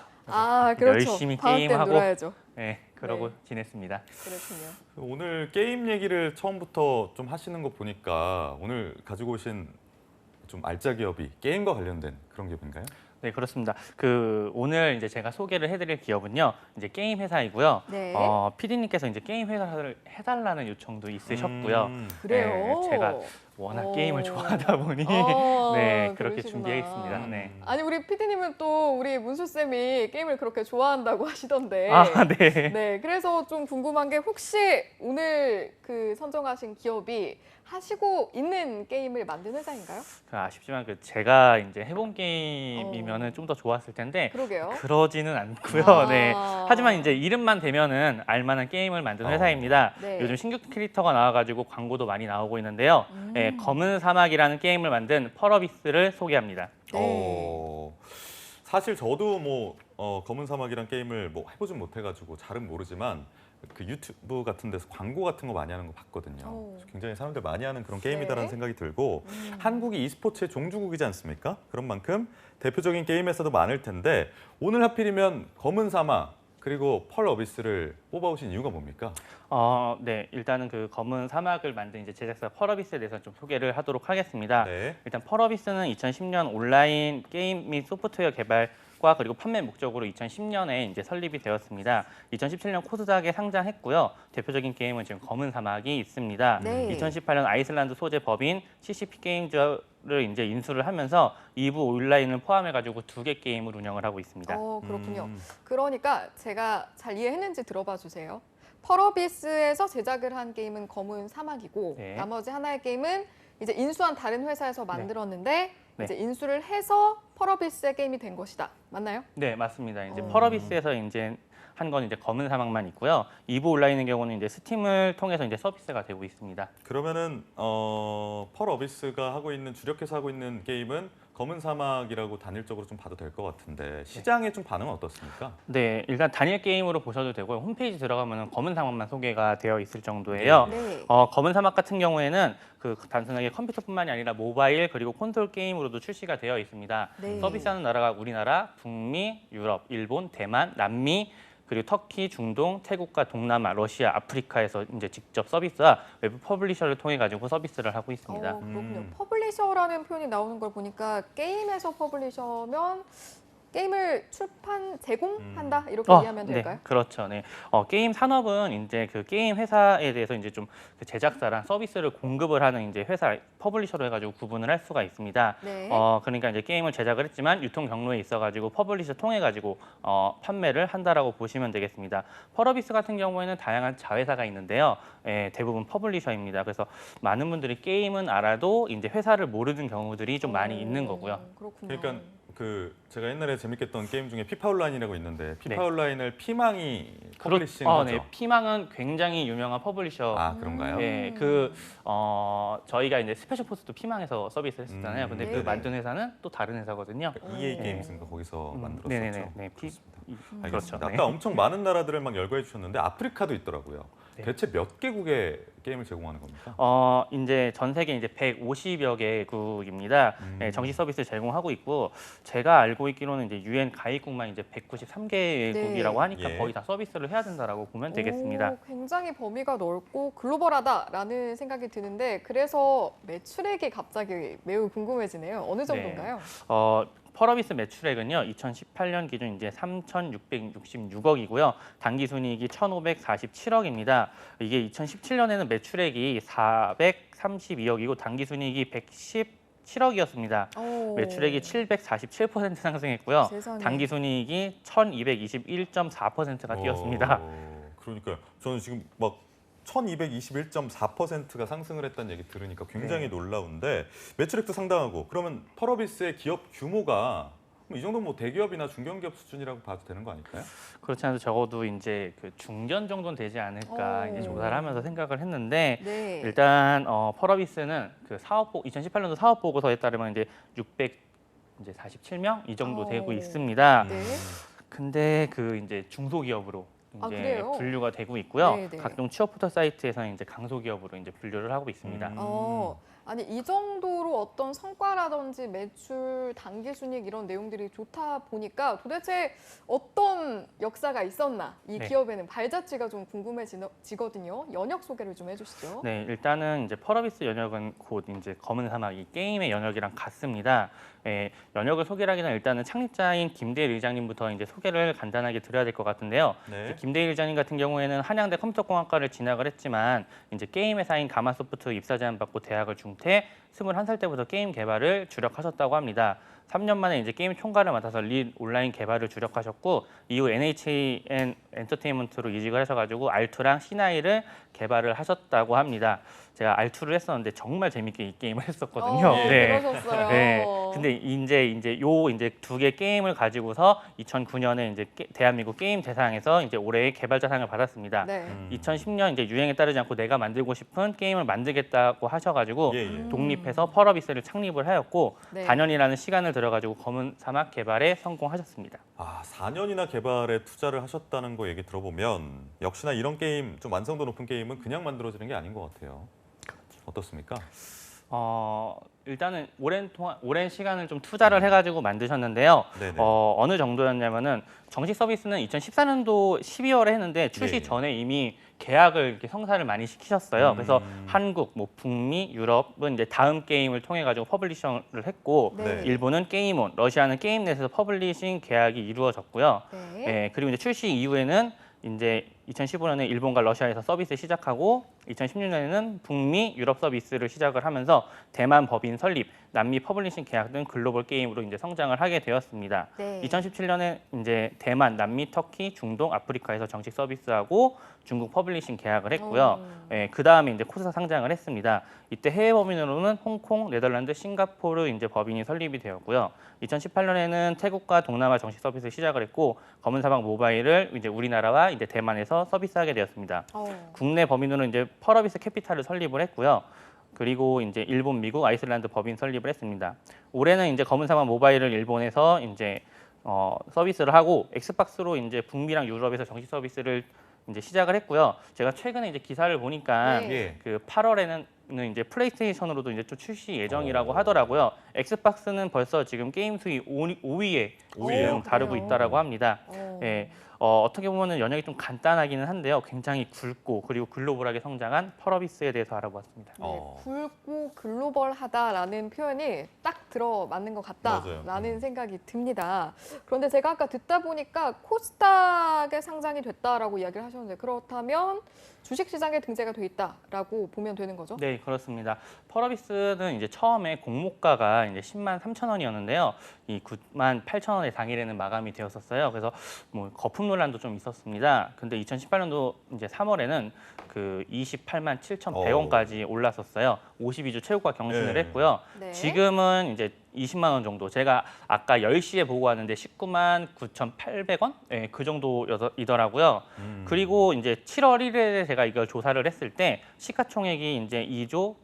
그렇죠. 열심히 방학 때 게임하고. 놀아야죠. 네, 그러고 네. 지냈습니다. 그렇군요. 오늘 게임 얘기를 처음부터 좀 하시는 거 보니까 오늘 가지고 오신 좀 알짜 기업이 게임과 관련된 그런 기업인가요? 네, 그렇습니다. 오늘 이제 제가 소개를 해드릴 기업은요, 이제 게임 회사이고요. 네. PD님께서 이제 게임 회사를 해달라는 요청도 있으셨고요. 그래요. 네, 제가 워낙 게임을 좋아하다 보니 네, 그렇게 그러시구나. 준비했습니다. 네. 아니 우리 PD님은 또 우리 문수 쌤이 게임을 그렇게 좋아한다고 하시던데. 네. 네, 그래서 좀 궁금한 게 혹시 오늘 그 선정하신 기업이 하시고 있는 게임을 만든 회사인가요? 아쉽지만 제가 이제 해본 게임이면은 좀 더 좋았을 텐데 그러게요. 그러지는 않고요. 아. 네. 하지만 이제 이름만 대면은 알만한 게임을 만든 회사입니다. 네. 요즘 신규 캐릭터가 나와가지고 광고도 많이 나오고 있는데요. 네, 검은 사막이라는 게임을 만든 펄어비스를 소개합니다. 네. 사실 저도 뭐 검은 사막이란 게임을 뭐 해보진 못해가지고 잘은 모르지만 그 유튜브 같은 데서 광고 같은 거 많이 하는 거 봤거든요. 오. 굉장히 사람들 많이 하는 그런 게임이다라는 네. 생각이 들고 한국이 e스포츠의 종주국이지 않습니까? 그런 만큼 대표적인 게임 회사도 많을 텐데 오늘 하필이면 검은 사막 그리고 펄 어비스를 뽑아오신 이유가 뭡니까? 네, 일단은 그 검은 사막을 만든 이제 제작사 펄어비스에 대해서 좀 소개를 하도록 하겠습니다. 네. 일단 펄어비스는 2010년 온라인 게임 및 소프트웨어 개발과 그리고 판매 목적으로 2010년에 이제 설립이 되었습니다. 2017년 코스닥에 상장했고요. 대표적인 게임은 지금 검은 사막이 있습니다. 네. 2018년 아이슬란드 소재 법인 CCP 게임즈를 이제 인수를 하면서 2부 온라인을 포함해가지고 2개 게임을 운영을 하고 있습니다. 그렇군요. 그러니까 제가 잘 이해했는지 들어봐 주세요. 펄어비스에서 제작을 한 게임은 검은 사막이고 네. 나머지 하나의 게임은 이제 인수한 다른 회사에서 만들었는데 네. 이제 인수를 해서 펄어비스의 게임이 된 것이다. 맞나요? 네, 맞습니다. 이제 펄어비스에서 이제 한 건 이제 검은 사막만 있고요. 2부 온라인의 경우는 이제 스팀을 통해서 이제 서비스가 되고 있습니다. 그러면은 펄 어비스가 하고 있는 주력해서 하고 있는 게임은 검은 사막이라고 단일적으로 좀 봐도 될 것 같은데 시장에 좀 반응은 어떻습니까? 네, 일단 단일 게임으로 보셔도 되고요. 홈페이지 들어가면 검은 사막만 소개가 되어 있을 정도예요. 네. 검은 사막 같은 경우에는 그 단순하게 컴퓨터뿐만이 아니라 모바일 그리고 콘솔 게임으로도 출시가 되어 있습니다. 네. 서비스하는 나라가 우리나라, 북미, 유럽, 일본, 대만, 남미 그리고 터키, 중동, 태국과 동남아, 러시아, 아프리카에서 이제 직접 서비스와 외부 퍼블리셔를 통해 가지고 서비스를 하고 있습니다. 그렇군요. 퍼블리셔라는 표현이 나오는 걸 보니까 게임에서 퍼블리셔면 게임을 출판 제공한다 이렇게 이해하면 될까요? 네, 그렇죠. 네. 게임 산업은 이제 그 게임 회사에 대해서 이제 좀 그 제작사랑 서비스를 공급을 하는 이제 회사 퍼블리셔로 해가지고 구분을 할 수가 있습니다. 네. 그러니까 이제 게임을 제작을 했지만 유통 경로에 있어가지고 퍼블리셔 통해 가지고 판매를 한다라고 보시면 되겠습니다. 펄어비스 같은 경우에는 다양한 자회사가 있는데요. 대부분 퍼블리셔입니다. 그래서 많은 분들이 게임은 알아도 이제 회사를 모르는 경우들이 좀 많이 있는 거고요. 그렇군요. 그러니까 그 제가 옛날에 재밌게 했던 게임 중에 피파 온라인이라고 있는데 피파 네. 온라인을 피망이 퍼블리싱 하죠. 네, 피망은 굉장히 유명한 퍼블리셔. 아 그런가요? 네, 저희가 이제 스페셜 포스도 피망에서 서비스를 했었잖아요. 근데 네네. 그 만든 회사는 또 다른 회사거든요. EA 게임즈인가 거기서 만들었었죠. 네네네. 네, 그렇습니다. 그렇죠. 알겠습니다. 네. 아까 엄청 많은 나라들을 막 열거해 주셨는데 아프리카도 있더라고요. 네. 대체 몇 개국의 게임을 제공하는 겁니까? 이제 전 세계 이제 150여 개국입니다. 네, 정식 서비스를 제공하고 있고 제가 알고 있기로는 이제 UN 가입국만 이제 193개국이라고 네. 하니까 예. 거의 다 서비스를 해야 된다라고 보면 되겠습니다. 굉장히 범위가 넓고 글로벌하다라는 생각이 드는데 그래서 매출액이 갑자기 매우 궁금해지네요. 어느 정도인가요? 펄어비스 매출액은요 2018년 기준 이제 3,666억이고요 단기 순이익이 1,547억입니다. 이게 2017년에는 매출액이 432억이고 단기 순이익이 117억이었습니다. 매출액이 747% 상승했고요. 세상에. 단기 순이익이 1,221.4%가 뛰었습니다. 그러니까요. 저는 지금 막 1221.4%가 상승을 했다는 얘기 들으니까 굉장히 놀라운데 매출액도 상당하고 그러면 펄어비스의 기업 규모가 이 정도면 뭐 대기업이나 중견기업 수준이라고 봐도 되는 거 아닐까요? 그렇지 않아도 적어도 이제 그 중견 정도는 되지 않을까 이제 조사를 하면서 생각을 했는데 네. 일단 펄어비스는 그 2018년도 사업 보고서에 따르면 이제 647명 이 정도 되고 있습니다. 네. 근데 그 이제 중소기업으로 아, 이제 그래요? 분류가 되고 있고요. 네, 네. 각종 취업 포털 사이트에서는 이제 강소기업으로 이제 분류를 하고 있습니다. 아니 이 정도로 어떤 성과라든지 매출, 단기 순이익 이런 내용들이 좋다 보니까 도대체 어떤 역사가 있었나 이 네. 기업에는 발자취가 좀 궁금해지거든요. 연역 소개를 좀 해주시죠. 네, 일단은 이제 펄어비스 연역은 곧 이제 검은 사막 이 게임의 연역이랑 같습니다. 연역을 소개하기는 일단은 창립자인 김대일 의장님부터 이제 소개를 간단하게 드려야 될 것 같은데요. 네. 이제 김대일 의장님 같은 경우에는 한양대 컴퓨터공학과를 진학을 했지만 이제 게임 회사인 가마소프트 입사 제안 받고 대학을 중퇴 21살 때부터 게임 개발을 주력하셨다고 합니다. 3년 만에 이제 게임 총괄을 맡아서 리 온라인 개발을 주력하셨고 이후 NHN 엔터테인먼트로 이직을 하셔가지고 R2랑 C9를 개발을 하셨다고 합니다. 제가 R2를 했었는데 정말 재밌게 이 게임을 했었거든요. 네. 그러셨어요. 네. 근데 이제 두 개 게임을 가지고서 2009년에 이제 대한민국 게임 대상에서 이제 올해의 개발자상을 받았습니다. 네. 2010년 이제 유행에 따르지 않고 내가 만들고 싶은 게임을 만들겠다고 하셔가지고 예, 예. 독립해서 펄어비스를 창립을 하였고 네. 4년이라는 시간을 들여가지고 검은 사막 개발에 성공하셨습니다. 4년이나 개발에 투자를 하셨다는 거 얘기 들어보면 역시나 이런 게임, 좀 완성도 높은 게임은 그냥 만들어지는 게 아닌 것 같아요. 어떻습니까? 일단은 오랜 시간을 좀 투자를 해가지고 만드셨는데요. 네네. 어느 정도였냐면은 정식 서비스는 2014년도 12월에 했는데 출시 예, 예. 전에 이미 계약을 이렇게 성사를 많이 시키셨어요. 그래서 한국, 뭐 북미, 유럽은 이제 다음 게임을 통해 가지고 퍼블리셔를 했고 네. 일본은 게임온, 러시아는 게임넷에서 퍼블리싱 계약이 이루어졌고요. 네. 예, 그리고 이제 출시 이후에는 이제 2015년에 일본과 러시아에서 서비스 시작하고 2016년에는 북미, 유럽 서비스를 시작을 하면서 대만 법인 설립, 남미 퍼블리싱 계약 등 글로벌 게임으로 이제 성장을 하게 되었습니다. 네. 2017년에 이제 대만, 남미, 터키, 중동, 아프리카에서 정식 서비스하고 중국 퍼블리싱 계약을 했고요. 예, 그 다음에 이제 코스타 상장을 했습니다. 이때 해외 법인으로는 홍콩, 네덜란드, 싱가포르 이제 법인이 설립이 되었고요. 2018년에는 태국과 동남아 정식 서비스 시작을 했고 검은 사막 모바일을 이제 우리나라와 이제 대만에서 서비스하게 되었습니다. 국내 법인으로는 이제 펄어비스 캐피탈을 설립을 했고요. 그리고 이제 일본, 미국, 아이슬란드 법인 설립을 했습니다. 올해는 이제 검은 사막 모바일을 일본에서 이제 서비스를 하고 엑스박스로 이제 북미랑 유럽에서 정식 서비스를 이제 시작을 했고요. 제가 최근에 이제 기사를 보니까 네. 예. 그 8월에는 이제 플레이스테이션으로도 이제 좀 출시 예정이라고 하더라고요. 엑스박스는 벌써 지금 게임 수위 5위에 오위예요? 다루고 그래요? 있다라고 합니다. 어. 예, 어떻게 보면은 연역이 좀 간단하기는 한데요. 굉장히 굵고 그리고 글로벌하게 성장한 펄어비스에 대해서 알아보았습니다. 네, 굵고 글로벌하다라는 표현이 딱 들어맞는 것 맞아요. 같다라는 생각이 듭니다. 그런데 제가 아까 듣다 보니까 코스닥에 상장이 됐다라고 이야기를 하셨는데 그렇다면 주식시장에 등재가 돼 있다라고 보면 되는 거죠? 네, 그렇습니다. 펄어비스는 이제 처음에 공모가가 이제 10만 3천 원이었는데요. 이 9만 8천 원에 당일에는 마감이 되었었어요. 그래서 뭐 거품 논란도 좀 있었습니다. 근데 2018년도 이제 3월에는 그 28만 7,100원까지 올랐었어요. 52주 최고가 경신을 네. 했고요. 네. 지금은 이제 20만 원 정도. 제가 아까 10시에 보고 왔는데 19만 9,800원? 네, 그 정도이더라고요. 그리고 이제 7월 1일에 제가 이걸 조사를 했을 때 시가총액이 이제 2조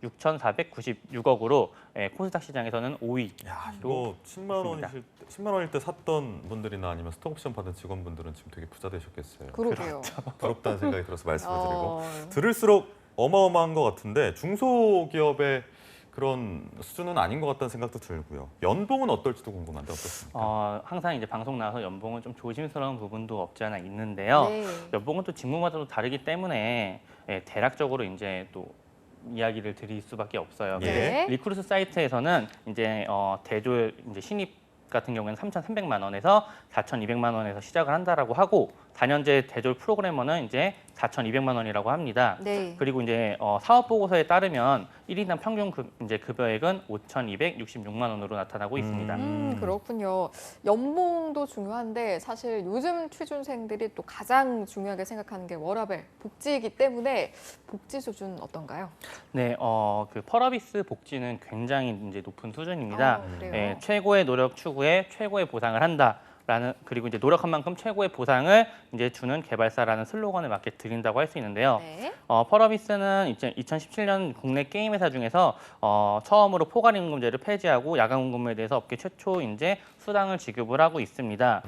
6,496억으로 코스닥 시장에서는 5위. 야, 이거 10만 원일 때 샀던 분들이나 아니면 스톡옵션 받은 직원분들은 지금 되게 부자 되셨겠어요. 그러게요. 부럽다는 생각이 들어서 말씀을 드리고 어, 들을수록 어마어마한 것 같은데 중소기업의 그런 수준은 아닌 것 같다는 생각도 들고요. 연봉은 어떨지도 궁금한데 어떻습니까? 항상 이제 방송 나와서 연봉은 좀 조심스러운 부분도 없지 않아 있는데요. 네. 연봉은 또 직무마다도 다르기 때문에 대략적으로 이제 또 이야기를 드릴 수밖에 없어요. 예. 근데 리크루트 사이트에서는 이제 대졸 이제 신입 같은 경우에는 3,300만 원에서 4,200만 원에서 시작을 한다라고 하고 4년제 대졸 프로그래머는 이제 4,200만 원이라고 합니다. 네. 그리고 이제 사업 보고서에 따르면 1인당 평균 이제 급여액은 5,266만 원으로 나타나고 있습니다. 그렇군요. 연봉도 중요한데 사실 요즘 취준생들이 또 가장 중요하게 생각하는 게 워라밸, 복지이기 때문에 복지 수준 어떤가요? 네, 그 펄어비스 복지는 굉장히 이제 높은 수준입니다. 그래요? 예, 최고의 노력 추구에 최고의 보상을 한다. 그리고 이제 노력한 만큼 최고의 보상을 이제 주는 개발사라는 슬로건을 맞게 드린다고 할 수 있는데요. 네. 펄어비스는 이제 2017년 국내 게임 회사 중에서 처음으로 포괄 임금제를 폐지하고 야간 임금에 대해서 업계 최초 이제 수당을 지급을 하고 있습니다.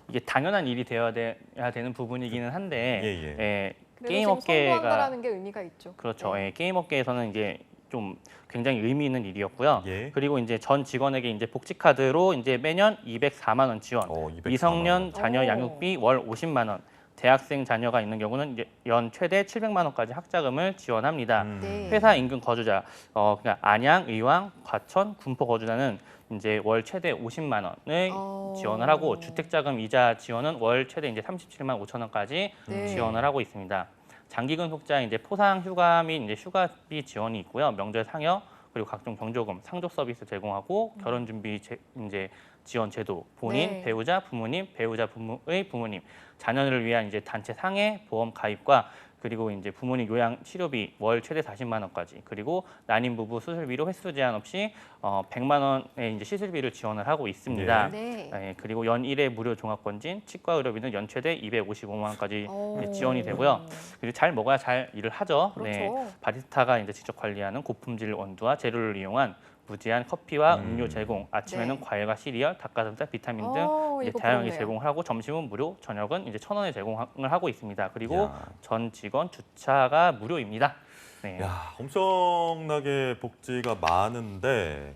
이게 당연한 일이 되어야 되는 부분이기는 한데 예. 그래도 게임 지금 업계가 선도한다라는 게 의미가 있죠. 그렇죠. 네. 예, 게임 업계에서는 이제 좀 굉장히 의미 있는 일이었고요. 예. 그리고 이제 전 직원에게 이제 복지 카드로 이제 매년 204만 원 지원, 204만 미성년 원. 자녀 오. 양육비 월 50만 원, 대학생 자녀가 있는 경우는 이제 연 최대 700만 원까지 학자금을 지원합니다. 네. 회사 인근 거주자, 그러니까 안양, 의왕, 과천, 군포 거주자는 이제 월 최대 50만 원을 지원을 하고 주택자금 이자 지원은 월 최대 이제 37만 5천 원까지 네. 지원을 하고 있습니다. 장기 근속자 이제 포상 휴가 및 이제 휴가비 지원이 있고요. 명절 상여 그리고 각종 경조금, 상조 서비스 제공하고 결혼 준비 이제 지원 제도, 본인, 네. 배우자, 부모님, 배우자 부모의 부모님, 자녀를 위한 이제 단체 상해 보험 가입과 그리고 이제 부모님 요양 치료비 월 최대 40만 원까지, 그리고 난임 부부 수술비로 횟수 제한 없이 100만 원의 이제 시술비를 지원을 하고 있습니다. 네. 예, 그리고 연 1회 무료 종합건진, 치과 의료비는 연 최대 255만 원까지 오. 이제 지원이 되고요. 그리고 잘 먹어야 잘 일을 하죠. 네, 그렇죠. 바리스타가 이제 직접 관리하는 고품질 원두와 재료를 이용한 무제한 커피와 음료 제공, 아침에는 네. 과일과 시리얼, 닭가슴살, 비타민 등 이제 이거 다양하게 부럽네요. 제공을 하고, 점심은 무료, 저녁은 이제 1,000원에 제공을 하고 있습니다. 그리고 야. 전 직원 주차가 무료입니다. 네. 야, 엄청나게 복지가 많은데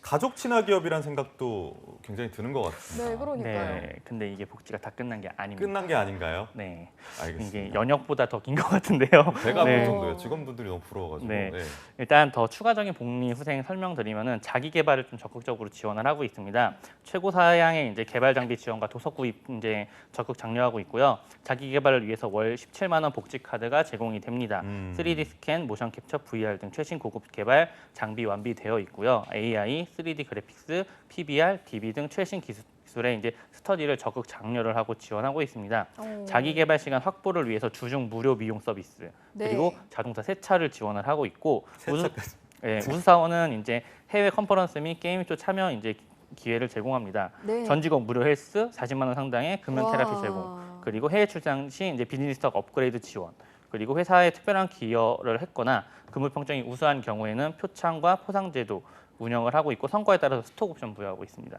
가족 친화 기업이란 생각도 굉장히 드는 것 같습니다. 네, 그러니까요. 네, 근데 이게 복지가 다 끝난 게 아닙니다. 끝난 게 아닌가요? 네, 알겠습니다. 이게 연역보다 더 긴 것 같은데요. 배가 네. 아플 정도예요. 직원분들이 너무 부러워가지고. 네. 네. 일단 더 추가적인 복리 후생 설명드리면은 자기 개발을 좀 적극적으로 지원을 하고 있습니다. 최고 사양의 이제 개발 장비 지원과 도서 구입 이제 적극 장려하고 있고요. 자기 개발을 위해서 월 17만 원 복지 카드가 제공이 됩니다. 3D 스캔, 모션 캡처, VR 등 최신 고급 개발 장비 완비되어 있고요. AI, 3D 그래픽스, PBR, DB 등 최신 기술에 이제 스터디를 적극 장려를 하고 지원하고 있습니다. 자기 개발 시간 확보를 위해서 주중 무료 미용 서비스, 네. 그리고 자동차 세차를 지원을 하고 있고, 세차까지. 우수사원은 이제 해외 컨퍼런스 및 게임 쇼 참여 이제 기회를 제공합니다. 네. 전 직원 무료 헬스, 40만 원 상당의 금연 테라피 와. 제공, 그리고 해외 출장 시 이제 비즈니스석 업그레이드 지원, 그리고 회사에 특별한 기여를 했거나 근무 평점이 우수한 경우에는 표창과 포상 제도 운영을 하고 있고, 성과에 따라서 스톡 옵션 부여하고 있습니다.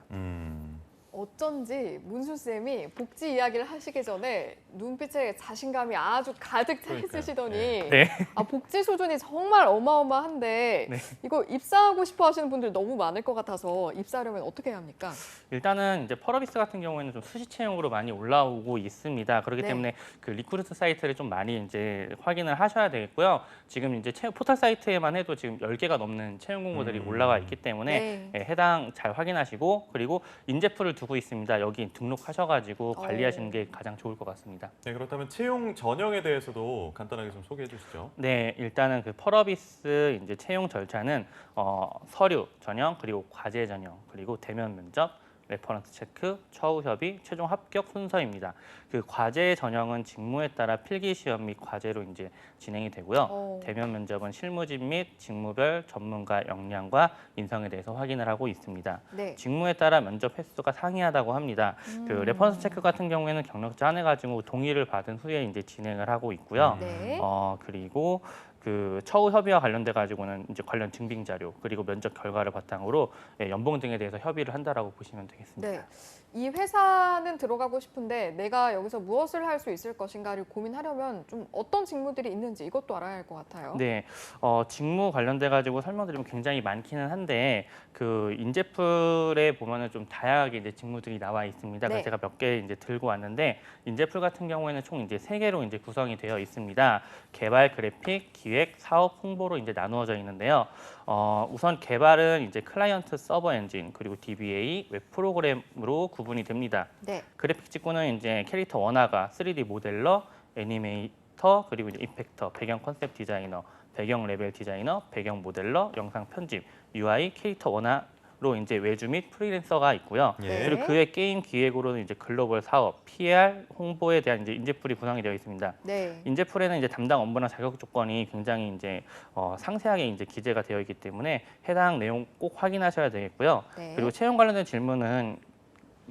어쩐지 문수쌤이 복지 이야기를 하시기 전에 눈빛에 자신감이 아주 가득 차 있으시더니 네. 아, 복지 수준이 정말 어마어마한데 네. 이거 입사하고 싶어 하시는 분들 너무 많을 것 같아서 입사하려면 어떻게 해야 합니까? 일단은 이제 펄어비스 같은 경우에는 좀 수시 채용으로 많이 올라오고 있습니다. 그렇기 네. 때문에 그 리크루트 사이트를 좀 많이 이제 확인을 하셔야 되겠고요. 지금 이제 포털 사이트에만 해도 지금 10개가 넘는 채용 공고들이 올라와 있기 때문에 네. 예, 해당 잘 확인하시고, 그리고 인재풀을 두고 있습니다. 여기 등록하셔가지고 관리하시는 게 가장 좋을 것 같습니다. 네, 그렇다면 채용 전형에 대해서도 간단하게 좀 소개해 주시죠. 네, 일단은 그 펄어비스 이제 채용 절차는 서류 전형, 그리고 과제 전형, 그리고 대면 면접, 레퍼런스 체크, 처우 협의, 최종 합격 순서입니다. 그 과제 전형은 직무에 따라 필기 시험 및 과제로 이제 진행이 되고요. 대면 면접은 실무진 및 직무별 전문가 역량과 인성에 대해서 확인을 하고 있습니다. 네. 직무에 따라 면접 횟수가 상이하다고 합니다. 그 레퍼런스 체크 같은 경우에는 경력자 안해가지고 동의를 받은 후에 이제 진행을 하고 있고요. 네. 그리고 그 처우 협의와 관련돼 가지고는 이제 관련 증빙 자료, 그리고 면접 결과를 바탕으로 연봉 등에 대해서 협의를 한다라고 보시면 되겠습니다. 네. 이 회사는 들어가고 싶은데 내가 여기서 무엇을 할 수 있을 것인가를 고민하려면 좀 어떤 직무들이 있는지 이것도 알아야 할 것 같아요. 네, 직무 관련돼 가지고 설명드리면 굉장히 많기는 한데, 그 인재풀에 보면은 좀 다양하게 이제 직무들이 나와 있습니다. 네. 그래서 제가 몇 개 이제 들고 왔는데, 인재풀 같은 경우에는 총 이제 3개로 이제 구성이 되어 있습니다. 개발, 그래픽, 기획, 사업, 홍보로 이제 나누어져 있는데요. 우선 개발은 이제 클라이언트 서버 엔진, 그리고 DBA, 웹 프로그램으로 구분이 됩니다. 네. 그래픽 직구는 이제 캐릭터 원화가, 3D 모델러, 애니메이터, 그리고 이제 이펙터, 배경 컨셉 디자이너, 배경 레벨 디자이너, 배경 모델러, 영상 편집, UI, 캐릭터 원화로 이제 외주 및 프리랜서가 있고요. 예. 그리고 그의 게임 기획으로는 이제 글로벌 사업, PR, 홍보에 대한 이제 인재풀이 구성이 되어 있습니다. 네. 인재풀에는 이제 담당 업무나 자격 조건이 굉장히 이제 상세하게 이제 기재가 되어 있기 때문에 해당 내용 꼭 확인하셔야 되겠고요. 네. 그리고 채용 관련된 질문은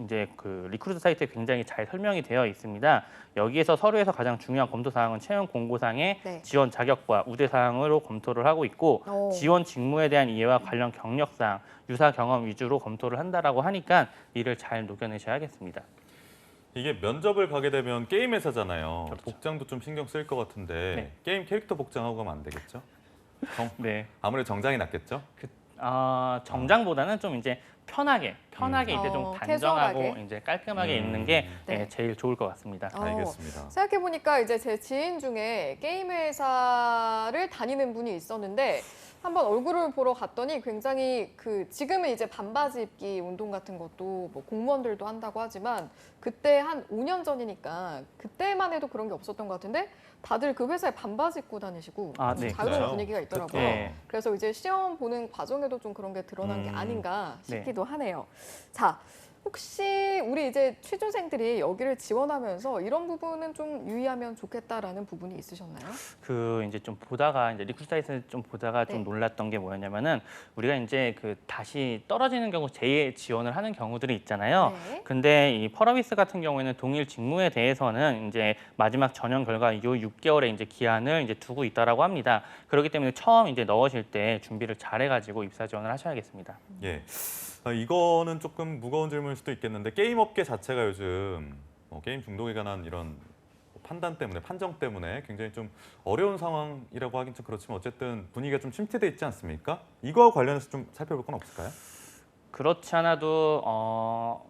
이제 그 리크루트 사이트에 굉장히 잘 설명이 되어 있습니다. 여기에서 서류에서 가장 중요한 검토 사항은 채용 공고상의 네. 지원 자격과 우대 사항으로 검토를 하고 있고, 오. 지원 직무에 대한 이해와 관련 경력 사항, 유사 경험 위주로 검토를 한다라고 하니까 이를 잘 녹여내셔야겠습니다. 이게 면접을 가게 되면 게임 회사잖아요. 그렇죠. 복장도 좀 신경 쓸 것 같은데 네. 게임 캐릭터 복장하고 가면 안 되겠죠? 네. 아무래도 정장이 낫겠죠? 정장보다는 좀 이제 편하게 이제 좀 단정하고 캐주얼하게. 이제 깔끔하게 입는 게 네. 제일 좋을 것 같습니다. 알겠습니다. 생각해보니까 이제 제 지인 중에 게임 회사를 다니는 분이 있었는데 한번 얼굴을 보러 갔더니 굉장히 지금은 이제 반바지 입기 운동 같은 것도 뭐 공무원들도 한다고 하지만 그때 한 5년 전이니까 그때만 해도 그런 게 없었던 것 같은데 다들 그 회사에 반바지 입고 다니시고 네, 자유로운 그렇죠. 분위기가 있더라고요. 네. 그래서 이제 시험 보는 과정에도 좀 그런 게 드러난 게 아닌가 싶기도 하네요. 자, 혹시 우리 이제 취준생들이 여기를 지원하면서 이런 부분은 좀 유의하면 좋겠다라는 부분이 있으셨나요? 그 이제 좀 보다가 이제 리크루트 사이트에서 좀 보다가 네. 좀 놀랐던 게 뭐였냐면은 우리가 이제 그 다시 떨어지는 경우 재지원을 하는 경우들이 있잖아요. 네. 근데 이 펄어비스 같은 경우에는 동일 직무에 대해서는 이제 마지막 전형 결과 요 6개월의 이제 기한을 이제 두고 있다라고 합니다. 그렇기 때문에 처음 이제 넣으실 때 준비를 잘해가지고 입사 지원을 하셔야겠습니다. 예. 이거는 조금 무거운 질문일 수도 있겠는데 게임 업계 자체가 요즘 게임 중독에 관한 이런 판단 때문에 판정 때문에 굉장히 좀 어려운 상황이라고 하긴 좀 그렇지만 어쨌든 분위기가 좀 침체돼 있지 않습니까? 이거와 관련해서 좀 살펴볼 건 없을까요? 그렇지 않아도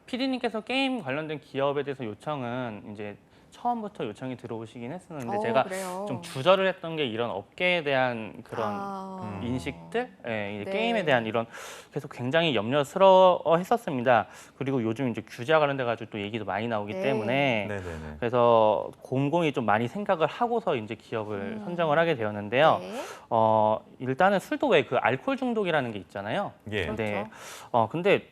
PD님께서 게임 관련된 기업에 대해서 요청은 이제 처음부터 요청이 들어오시긴 했었는데 제가 그래요. 좀 주저를 했던 게 이런 업계에 대한 그런 아. 인식들, 예, 이제 네. 게임에 대한 이런 계속 굉장히 염려스러워했었습니다. 그리고 요즘 이제 규제와 관련돼 가지고 또 얘기도 많이 나오기 네. 때문에 네네네. 그래서 곰곰이 좀 많이 생각을 하고서 이제 기업을 선정을 하게 되었는데요. 네. 일단은 술도 왜 그 알코올 중독이라는 게 있잖아요. 예. 근데 그렇죠. 근데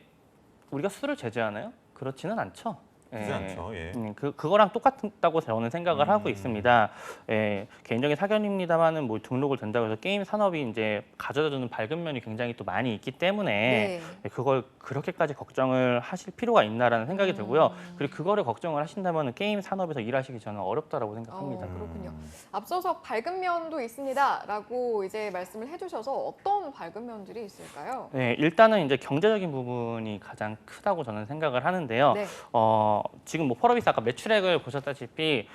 우리가 술을 제재하나요? 그렇지는 않죠. 그렇지 않죠. 예. 그거랑 똑같다고 저는 생각을 하고 있습니다. 예, 개인적인 사견입니다만은 뭐 등록을 된다고 해서 게임 산업이 이제 가져다주는 밝은 면이 굉장히 또 많이 있기 때문에 네. 그걸 그렇게까지 걱정을 하실 필요가 있나라는 생각이 들고요. 그리고 그거를 걱정을 하신다면 게임 산업에서 일하시기 저는 어렵다라고 생각합니다. 그렇군요. 앞서서 밝은 면도 있습니다라고 이제 말씀을 해주셔서 어떤 밝은 면들이 있을까요? 네, 일단은 이제 경제적인 부분이 가장 크다고 저는 생각을 하는데요. 네. 지금 뭐 펄어비스 아까 매출액을 보셨다시피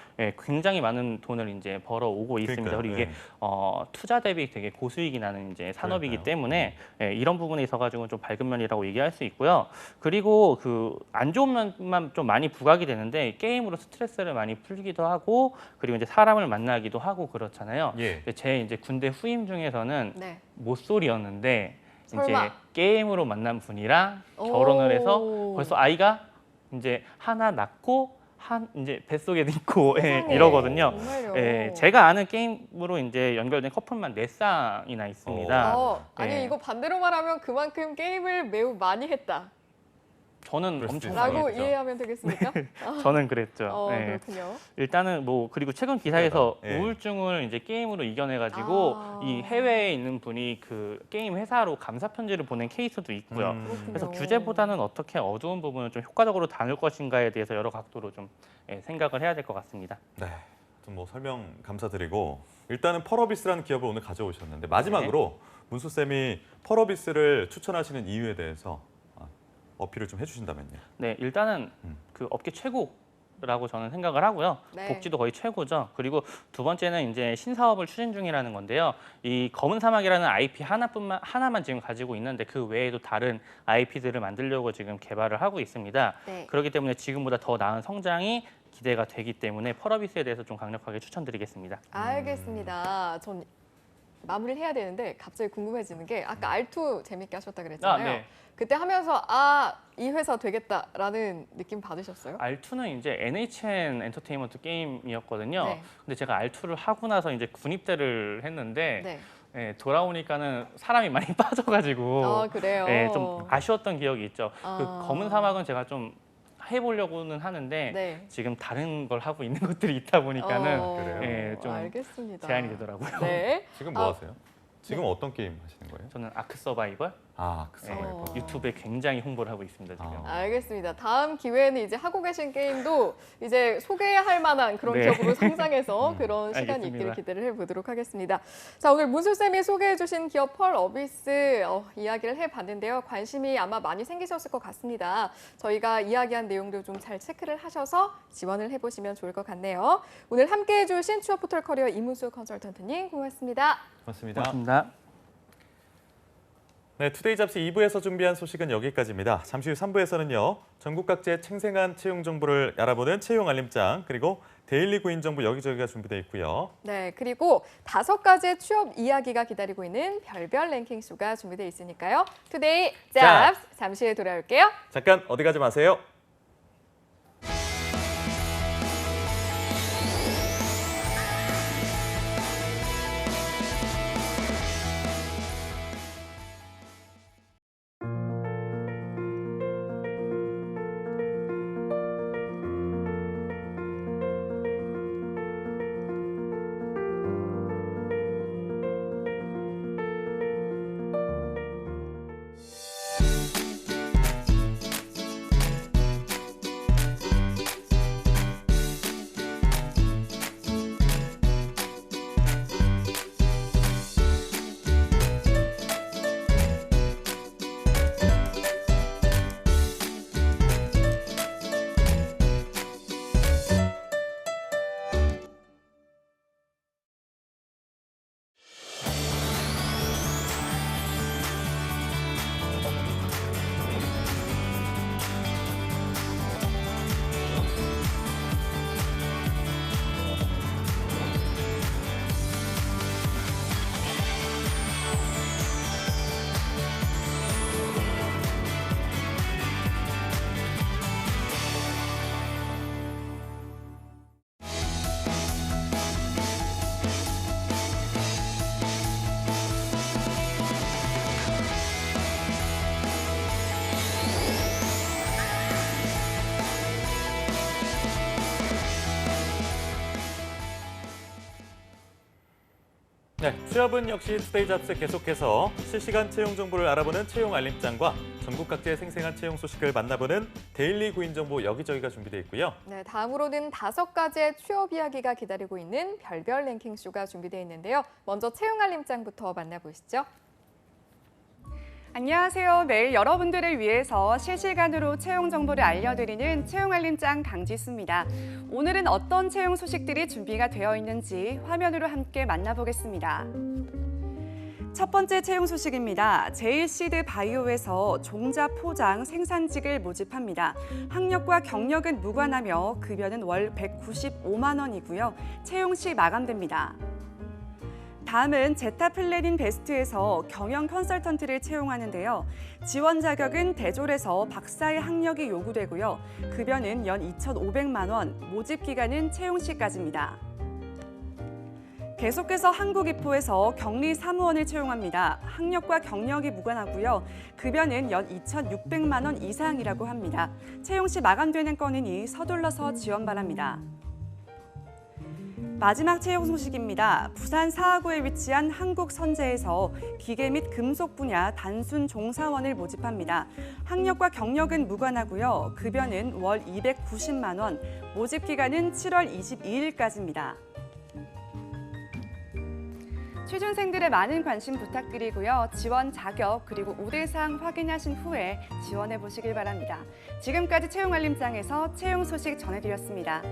굉장히 많은 돈을 이제 벌어오고 있습니다. 그러니까요. 그리고 이게 투자 대비 되게 고수익이 나는 이제 산업이기 그러니까요. 때문에 이런 부분에 있어가지고 좀 밝은 면이라고 얘기할 수 있고요. 그리고 그 안 좋은 면만 좀 많이 부각이 되는데 게임으로 스트레스를 많이 풀기도 하고 그리고 이제 사람을 만나기도 하고 그렇잖아요. 예. 제 이제 군대 후임 중에서는 네. 모쏠이었는데 설마. 이제 게임으로 만난 분이랑 결혼을 해서 오. 벌써 아이가 이제 하나 낳고 이제 뱃속에도 있고 세상에. 이러거든요. 정말요. 제가 아는 게임으로 이제 연결된 커플만 4쌍이나 있습니다. 아니 네. 이거 반대로 말하면 그만큼 게임을 매우 많이 했다. 저는 그럴 수도 엄청 있어요. 라고 강했죠. 이해하면 되겠습니까? 저는 그랬죠. 네. 그렇군요. 일단은 뭐 그리고 최근 기사에서 예. 우울증을 이제 게임으로 이겨내가지고 아. 이 해외에 있는 분이 그 게임 회사로 감사 편지를 보낸 케이스도 있고요. 그렇군요. 그래서 규제보다는 어떻게 어두운 부분을 좀 효과적으로 다룰 것인가에 대해서 여러 각도로 좀 생각을 해야 될 것 같습니다. 네. 좀 뭐 설명 감사드리고 일단은 펄어비스라는 기업을 오늘 가져오셨는데 마지막으로 문수 쌤이 펄어비스를 추천하시는 이유에 대해서 어필을 좀 해주신다면요. 네, 일단은 그 업계 최고라고 저는 생각을 하고요. 네. 복지도 거의 최고죠. 그리고 두 번째는 이제 신사업을 추진 중이라는 건데요. 이 검은 사막이라는 IP 하나만 지금 가지고 있는데 그 외에도 다른 IP들을 만들려고 지금 개발을 하고 있습니다. 네. 그렇기 때문에 지금보다 더 나은 성장이 기대가 되기 때문에 펄어비스에 대해서 좀 강력하게 추천드리겠습니다. 알겠습니다. 전 마무리를 해야 되는데 갑자기 궁금해지는 게 아까 R2 재밌게 하셨다 그랬잖아요. 네. 그때 하면서 이 회사 되겠다라는 느낌 받으셨어요? R2는 이제 NHN 엔터테인먼트 게임이었거든요. 네. 근데 제가 R2를 하고 나서 이제 군입대를 했는데 네. 돌아오니까는 사람이 많이 빠져가지고 그래요. 좀 아쉬웠던 기억이 있죠. 아. 그 검은 사막은 제가 좀 해보려고는 하는데 네. 지금 다른 걸 하고 있는 것들이 있다 보니까는 그래요? 좀 알겠습니다. 제한이 되더라고요. 네. 지금 뭐 하세요? 지금 어떤 게임 하시는 거예요? 저는 아크 서바이벌 그 네, 서바이벌. 유튜브에 굉장히 홍보를 하고 있습니다 지금. 알겠습니다. 다음 기회에는 이제 하고 계신 게임도 이제 소개할 만한 그런 네. 기업으로 성장해서 그런 시간이 알겠습니다. 있기를 기대를 해보도록 하겠습니다. 자, 오늘 문수쌤이 소개해주신 기업 펄어비스 이야기를 해봤는데요. 관심이 아마 많이 생기셨을 것 같습니다. 저희가 이야기한 내용도 좀 잘 체크를 하셔서 지원을 해보시면 좋을 것 같네요. 오늘 함께해주신 취업포털 커리어 이문수 컨설턴트님 고맙습니다. 고맙습니다. 고맙습니다. 네, 투데이 잡스 2부에서 준비한 소식은 여기까지입니다. 잠시 후 3부에서는요. 전국 각지의 생생한 채용 정보를 알아보는 채용 알림장 그리고 데일리 구인 정보 여기저기가 준비되어 있고요. 네, 그리고 5가지의 취업 이야기가 기다리고 있는 별별 랭킹 쇼가 준비되어 있으니까요. 투데이 잡스 잠시 후에 돌아올게요. 잠깐 어디 가지 마세요. 네, 취업은 역시 투데이 잡스 계속해서 실시간 채용 정보를 알아보는 채용 알림장과 전국 각지의 생생한 채용 소식을 만나보는 데일리 구인 정보 여기저기가 준비되어 있고요. 네, 다음으로는 5가지의 취업 이야기가 기다리고 있는 별별 랭킹쇼가 준비되어 있는데요. 먼저 채용 알림장부터 만나보시죠. 안녕하세요. 매일 여러분들을 위해서 실시간으로 채용 정보를 알려드리는 채용 알림장 강지수입니다. 오늘은 어떤 채용 소식들이 준비가 되어 있는지 화면으로 함께 만나보겠습니다. 첫 번째 채용 소식입니다. 제일시드 바이오에서 종자 포장 생산직을 모집합니다. 학력과 경력은 무관하며 급여는 월 195만 원이고요. 채용 시 마감됩니다. 다음은 제타 플래닝 베스트에서 경영 컨설턴트를 채용하는데요. 지원 자격은 대졸에서 박사의 학력이 요구되고요. 급여는 연 2,500만 원, 모집 기간은 채용 시까지입니다. 계속해서 한국이포에서 격리 사무원을 채용합니다. 학력과 경력이 무관하고요. 급여는 연 2,600만 원 이상이라고 합니다. 채용 시 마감되는 건이니 서둘러서 지원 바랍니다. 마지막 채용 소식입니다. 부산 사하구에 위치한 한국선제에서 기계 및 금속 분야 단순 종사원을 모집합니다. 학력과 경력은 무관하고요. 급여는 월 290만 원, 모집 기간은 7월 22일까지입니다. 취준생들의 많은 관심 부탁드리고요. 지원 자격 그리고 우대사항 확인하신 후에 지원해 보시길 바랍니다. 지금까지 채용 알림장에서 채용 소식 전해드렸습니다.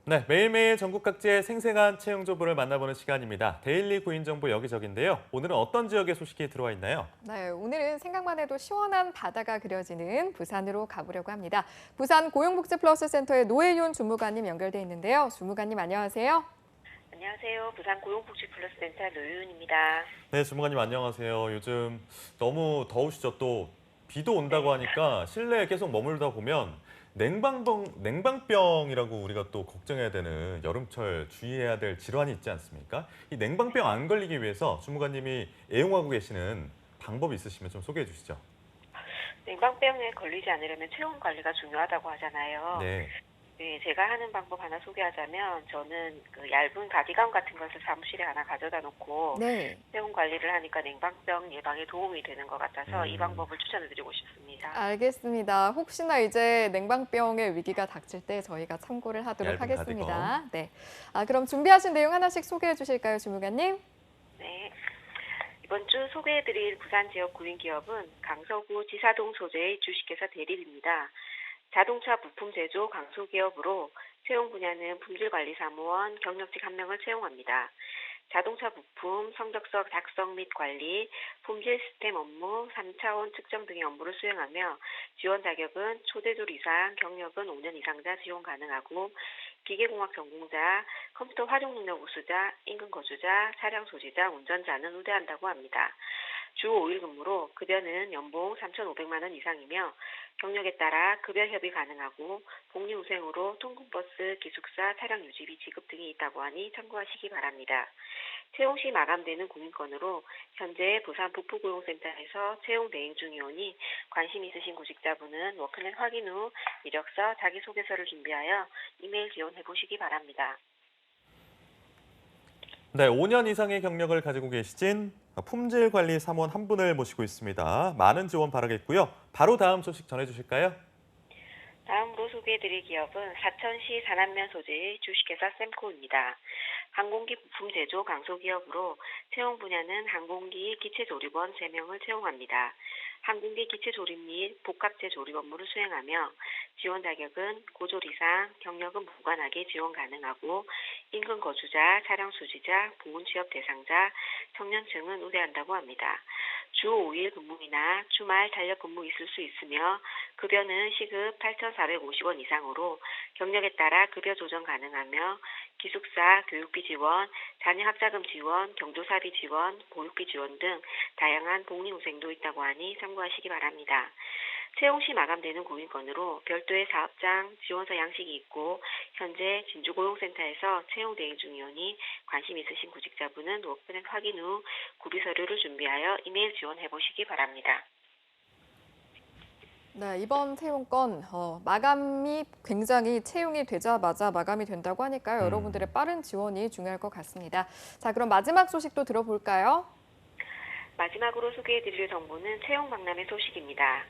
네, 매일매일 전국 각지의 생생한 채용 정보를 만나보는 시간입니다. 데일리 구인 정보 여기저기인데요. 오늘은 어떤 지역의 소식이 들어와 있나요? 네, 오늘은 생각만 해도 시원한 바다가 그려지는 부산으로 가보려고 합니다. 부산 고용복지플러스센터의 노혜윤 주무관님 연결돼 있는데요. 주무관님 안녕하세요. 안녕하세요. 부산 고용복지플러스센터 노혜윤입니다. 네, 주무관님 안녕하세요. 요즘 너무 더우시죠? 또 비도 온다고 하니까 실내에 계속 머물다 보면 냉방병이라고 우리가 또 걱정해야 되는 여름철 주의해야 될 질환이 있지 않습니까? 이 냉방병 안 걸리기 위해서 주무관님이 애용하고 계시는 방법이 있으시면 좀 소개해 주시죠. 냉방병에 걸리지 않으려면 체온 관리가 중요하다고 하잖아요. 네. 네, 제가 하는 방법 하나 소개하자면 저는 그 얇은 가디건 같은 것을 사무실에 하나 가져다 놓고 네. 체온 관리를 하니까 냉방병 예방에 도움이 되는 것 같아서 이 방법을 추천해드리고 싶습니다. 알겠습니다. 혹시나 이제 냉방병의 위기가 닥칠 때 저희가 참고를 하도록 얇은 하겠습니다. 가디건. 네. 그럼 준비하신 내용 하나씩 소개해 주실까요, 주무관님? 네. 이번 주 소개해드릴 부산 지역 구인 기업은 강서구 지사동 소재의 주식회사 대립입니다. 자동차 부품 제조 강소기업으로 채용 분야는 품질관리사무원, 경력직 1명을 채용합니다. 자동차 부품, 성적서 작성 및 관리, 품질 시스템 업무, 3차원 측정 등의 업무를 수행하며 지원 자격은 초대졸 이상, 경력은 5년 이상자 지원 가능하고 기계공학 전공자, 컴퓨터 활용 능력 우수자, 인근 거주자, 차량 소지자, 운전자는 우대한다고 합니다. 주 5일 근무로 급여는 연봉 3,500만 원 이상이며 경력에 따라 급여 협의 가능하고 복리후생으로 통근버스, 기숙사, 차량 유지비 지급 등이 있다고 하니 참고하시기 바랍니다. 채용 시 마감되는 구인권으로 현재 부산 북부고용센터에서 채용 대행 중이오니 관심 있으신 구직자분은 워크넷 확인 후 이력서, 자기소개서를 준비하여 이메일 지원해 보시기 바랍니다. 네, 5년 이상의 경력을 가지고 계신 품질관리 사무원 한 분을 모시고 있습니다. 많은 지원 바라겠고요. 바로 다음 소식 전해주실까요? 다음으로 소개해드릴 기업은 사천시 산안면 소재의 주식회사 샘코입니다. 항공기 부품 제조 강소기업으로 채용 분야는 항공기 기체조립원 3명을 채용합니다. 항공기 기체 조립 및 복합재 조립 업무를 수행하며 지원 자격은 고졸 이상, 경력은 무관하게 지원 가능하고 인근 거주자, 차량 소지자, 보훈 취업 대상자, 청년층은 우대한다고 합니다. 주 5일 근무이나 주말 달력 근무 있을 수 있으며 급여는 시급 8,450원 이상으로 경력에 따라 급여 조정 가능하며 기숙사, 교육비 지원, 자녀 학자금 지원, 경조사비 지원, 보육비 지원 등 다양한 복리후생도 있다고 하니 참고하시기 바랍니다. 채용 시 마감되는 구인권으로 별도의 사업장, 지원서 양식이 있고 현재 진주고용센터에서 채용 대행 중이오니 관심 있으신 구직자분은 워크넷 확인 후 구비 서류를 준비하여 이메일 지원해 보시기 바랍니다. 네, 이번 채용건 마감이 굉장히 채용이 되자마자 마감이 된다고 하니까요. 여러분들의 빠른 지원이 중요할 것 같습니다. 자, 그럼 마지막 소식도 들어볼까요? 마지막으로 소개해드릴 정보는 채용 박람회 소식입니다.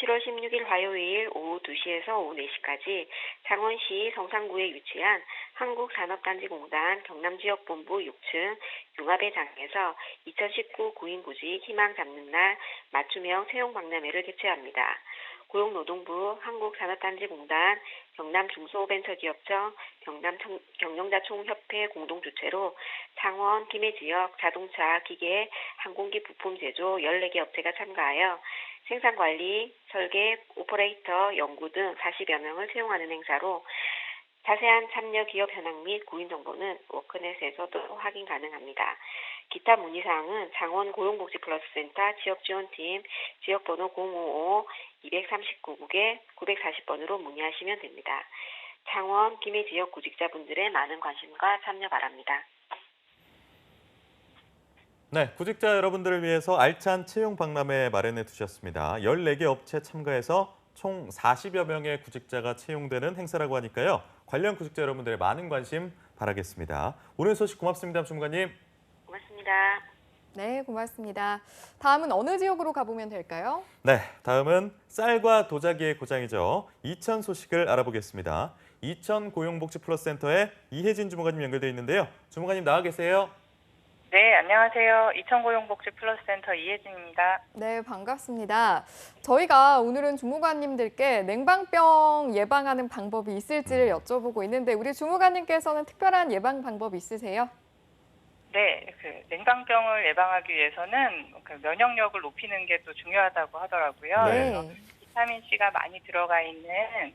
7월 16일 화요일 오후 2시에서 오후 4시까지 창원시 성산구에 위치한 한국산업단지공단 경남지역본부 6층 융합회장에서 2019 구인구직 희망 잡는 날 맞춤형 채용 박람회를 개최합니다. 고용노동부, 한국산업단지공단, 경남중소벤처기업청, 경영자총협회 공동 주최로 창원, 김해 지역 자동차, 기계, 항공기 부품 제조 14개 업체가 참가하여 생산관리, 설계, 오퍼레이터, 연구 등 40여 명을 채용하는 행사로 자세한 참여 기업 현황 및 구인 정보는 워크넷에서도 확인 가능합니다. 기타 문의사항은 창원 고용복지플러스센터 지역지원팀 지역번호 055-239국에 940번으로 문의하시면 됩니다. 창원, 김해 지역 구직자분들의 많은 관심과 참여 바랍니다. 네, 구직자 여러분들을 위해서 알찬 채용 박람회 마련해 두셨습니다. 14개 업체 참가해서 총 40여 명의 구직자가 채용되는 행사라고 하니까요. 관련 구직자 여러분들의 많은 관심 바라겠습니다. 오늘 소식 고맙습니다, 주무관님. 고맙습니다. 네, 고맙습니다. 다음은 어느 지역으로 가보면 될까요? 네, 다음은 쌀과 도자기의 고장이죠. 이천 소식을 알아보겠습니다. 이천 고용복지플러스센터의 이혜진 주무관님 연결돼 있는데요. 주무관님 나와 계세요? 네, 안녕하세요. 이천고용복지플러스센터 이혜진입니다. 네, 반갑습니다. 저희가 오늘은 주무관님들께 냉방병 예방하는 방법이 있을지를 여쭤보고 있는데 우리 주무관님께서는 특별한 예방 방법 있으세요? 네, 냉방병을 예방하기 위해서는 면역력을 높이는 게 또 중요하다고 하더라고요. 네. 그래서 비타민 C가 많이 들어가 있는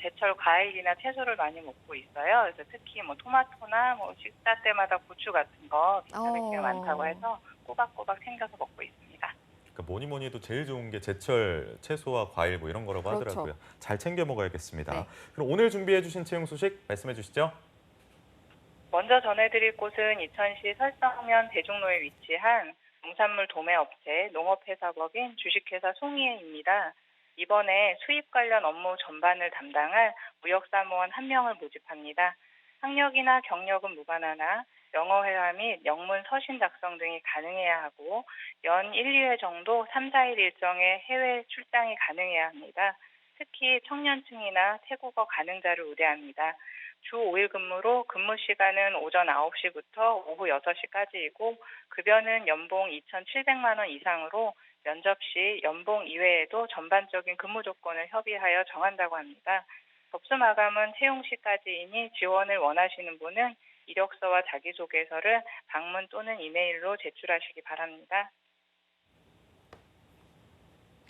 제철 과일이나 채소를 많이 먹고 있어요. 그래서 특히 토마토나 식사 때마다 고추 같은 거 비타민 C가 많다고 해서 꼬박꼬박 챙겨서 먹고 있습니다. 그러니까 뭐니 해도 제일 좋은 게 제철 채소와 과일 이런 거라고 그렇죠. 하더라고요. 잘 챙겨 먹어야겠습니다. 네. 그럼 오늘 준비해 주신 채용 소식 말씀해 주시죠. 먼저 전해드릴 곳은 이천시 설성면 대중로에 위치한 농산물 도매업체 농업회사법인 주식회사 송이해입니다. 이번에 수입 관련 업무 전반을 담당할 무역사무원 1명을 모집합니다. 학력이나 경력은 무관하나 영어 회화 및 영문 서신 작성 등이 가능해야 하고 연 1, 2회 정도 3, 4일 일정의 해외 출장이 가능해야 합니다. 특히 청년층이나 태국어 가능자를 우대합니다. 주 5일 근무로 근무 시간은 오전 9시부터 오후 6시까지이고 급여는 연봉 2,700만 원 이상으로 면접 시 연봉 이외에도 전반적인 근무 조건을 협의하여 정한다고 합니다. 접수 마감은 채용 시까지이니 지원을 원하시는 분은 이력서와 자기소개서를 방문 또는 이메일로 제출하시기 바랍니다.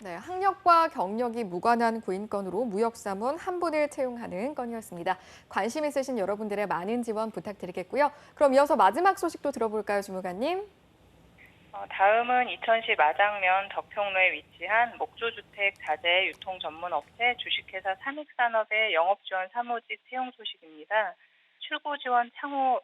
네, 학력과 경력이 무관한 구인건으로 무역사무원 1분을 채용하는 건이었습니다. 관심 있으신 여러분들의 많은 지원 부탁드리겠고요. 그럼 이어서 마지막 소식도 들어볼까요, 주무관님? 다음은 이천시 마장면 덕평로에 위치한 목조주택 자재 유통 전문 업체 주식회사 삼익산업의 영업지원 사무직 채용 소식입니다. 출고 지원, 창호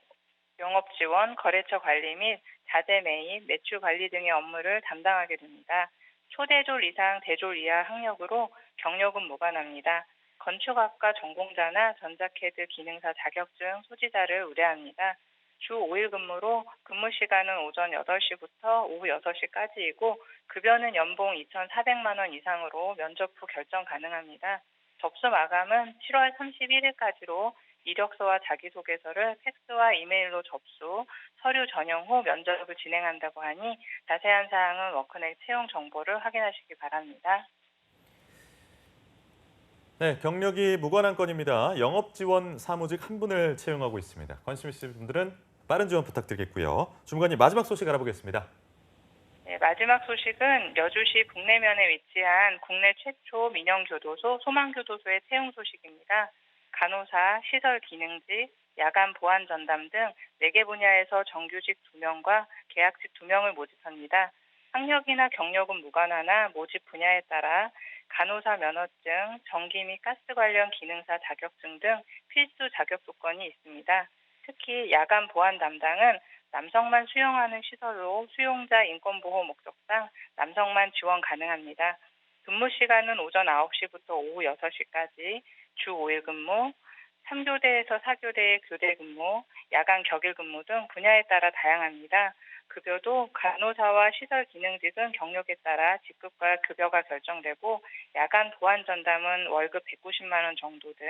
영업 지원, 거래처 관리 및 자재 매입, 매출 관리 등의 업무를 담당하게 됩니다. 초대졸 이상 대졸 이하 학력으로 경력은 무관합니다. 건축학과 전공자나 전자캐드 기능사 자격증 소지자를 우대합니다. 주 5일 근무로 근무 시간은 오전 8시부터 오후 6시까지이고 급여는 연봉 2,400만 원 이상으로 면접 후 결정 가능합니다. 접수 마감은 7월 31일까지로 이력서와 자기소개서를 팩스와 이메일로 접수, 서류 전형 후 면접을 진행한다고 하니 자세한 사항은 워크넷 채용 정보를 확인하시기 바랍니다. 네, 경력이 무관한 건입니다. 영업지원 사무직 1분을 채용하고 있습니다. 관심 있으신 분들은 빠른 지원 부탁드리겠고요. 주무관님 마지막 소식 알아보겠습니다. 네, 마지막 소식은 여주시 북내면에 위치한 국내 최초 민영교도소 소망교도소의 채용 소식입니다. 간호사, 시설기능직, 야간 보안 전담 등 4개 분야에서 정규직 2명과 계약직 2명을 모집합니다. 학력이나 경력은 무관하나 모집 분야에 따라 간호사 면허증, 전기 및 가스 관련 기능사 자격증 등 필수 자격 조건이 있습니다. 특히 야간 보안 담당은 남성만 수용하는 시설로 수용자 인권보호 목적상 남성만 지원 가능합니다. 근무 시간은 오전 9시부터 오후 6시까지, 주 5일 근무, 3교대에서 4교대의 교대 근무, 야간 격일 근무 등 분야에 따라 다양합니다. 급여도 간호사와 시설 기능직은 경력에 따라 직급과 급여가 결정되고 야간 보안 전담은 월급 190만 원 정도 등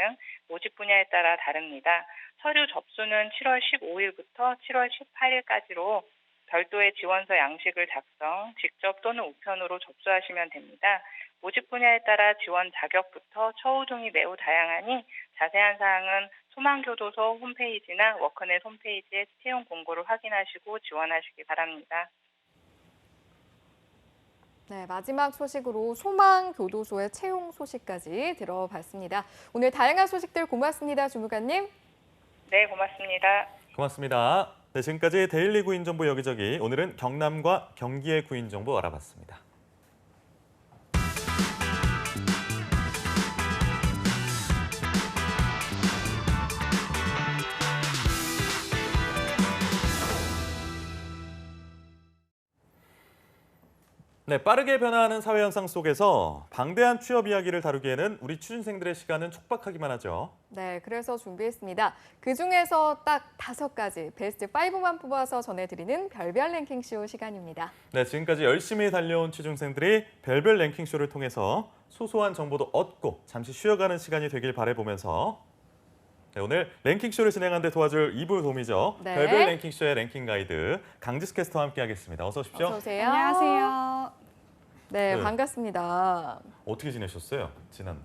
모집 분야에 따라 다릅니다. 서류 접수는 7월 15일부터 7월 18일까지로 별도의 지원서 양식을 작성, 직접 또는 우편으로 접수하시면 됩니다. 모집 분야에 따라 지원 자격부터 처우 등이 매우 다양하니 자세한 사항은 소망교도소 홈페이지나 워크넷 홈페이지의 채용 공고를 확인하시고 지원하시기 바랍니다. 네, 마지막 소식으로 소망교도소의 채용 소식까지 들어봤습니다. 오늘 다양한 소식들 고맙습니다, 주무관님. 네, 고맙습니다. 고맙습니다. 네, 지금까지 데일리 구인 정보 여기저기, 오늘은 경남과 경기의 구인 정보 알아봤습니다. 네, 빠르게 변화하는 사회 현상 속에서 방대한 취업 이야기를 다루기에는 우리 취준생들의 시간은 촉박하기만 하죠. 네, 그래서 준비했습니다. 그중에서 딱 5가지 베스트 5만 뽑아서 전해드리는 별별 랭킹쇼 시간입니다. 네, 지금까지 열심히 달려온 취준생들이 별별 랭킹쇼를 통해서 소소한 정보도 얻고 잠시 쉬어가는 시간이 되길 바라보면서 네, 오늘 랭킹쇼를 진행하는 데 도와줄 2부 도움이죠. 네. 별별 랭킹쇼의 랭킹 가이드 강지수 캐스터와 함께하겠습니다. 어서 오십시오. 어서 오세요. 안녕하세요. 네, 네. 반갑습니다. 어떻게 지내셨어요? 지난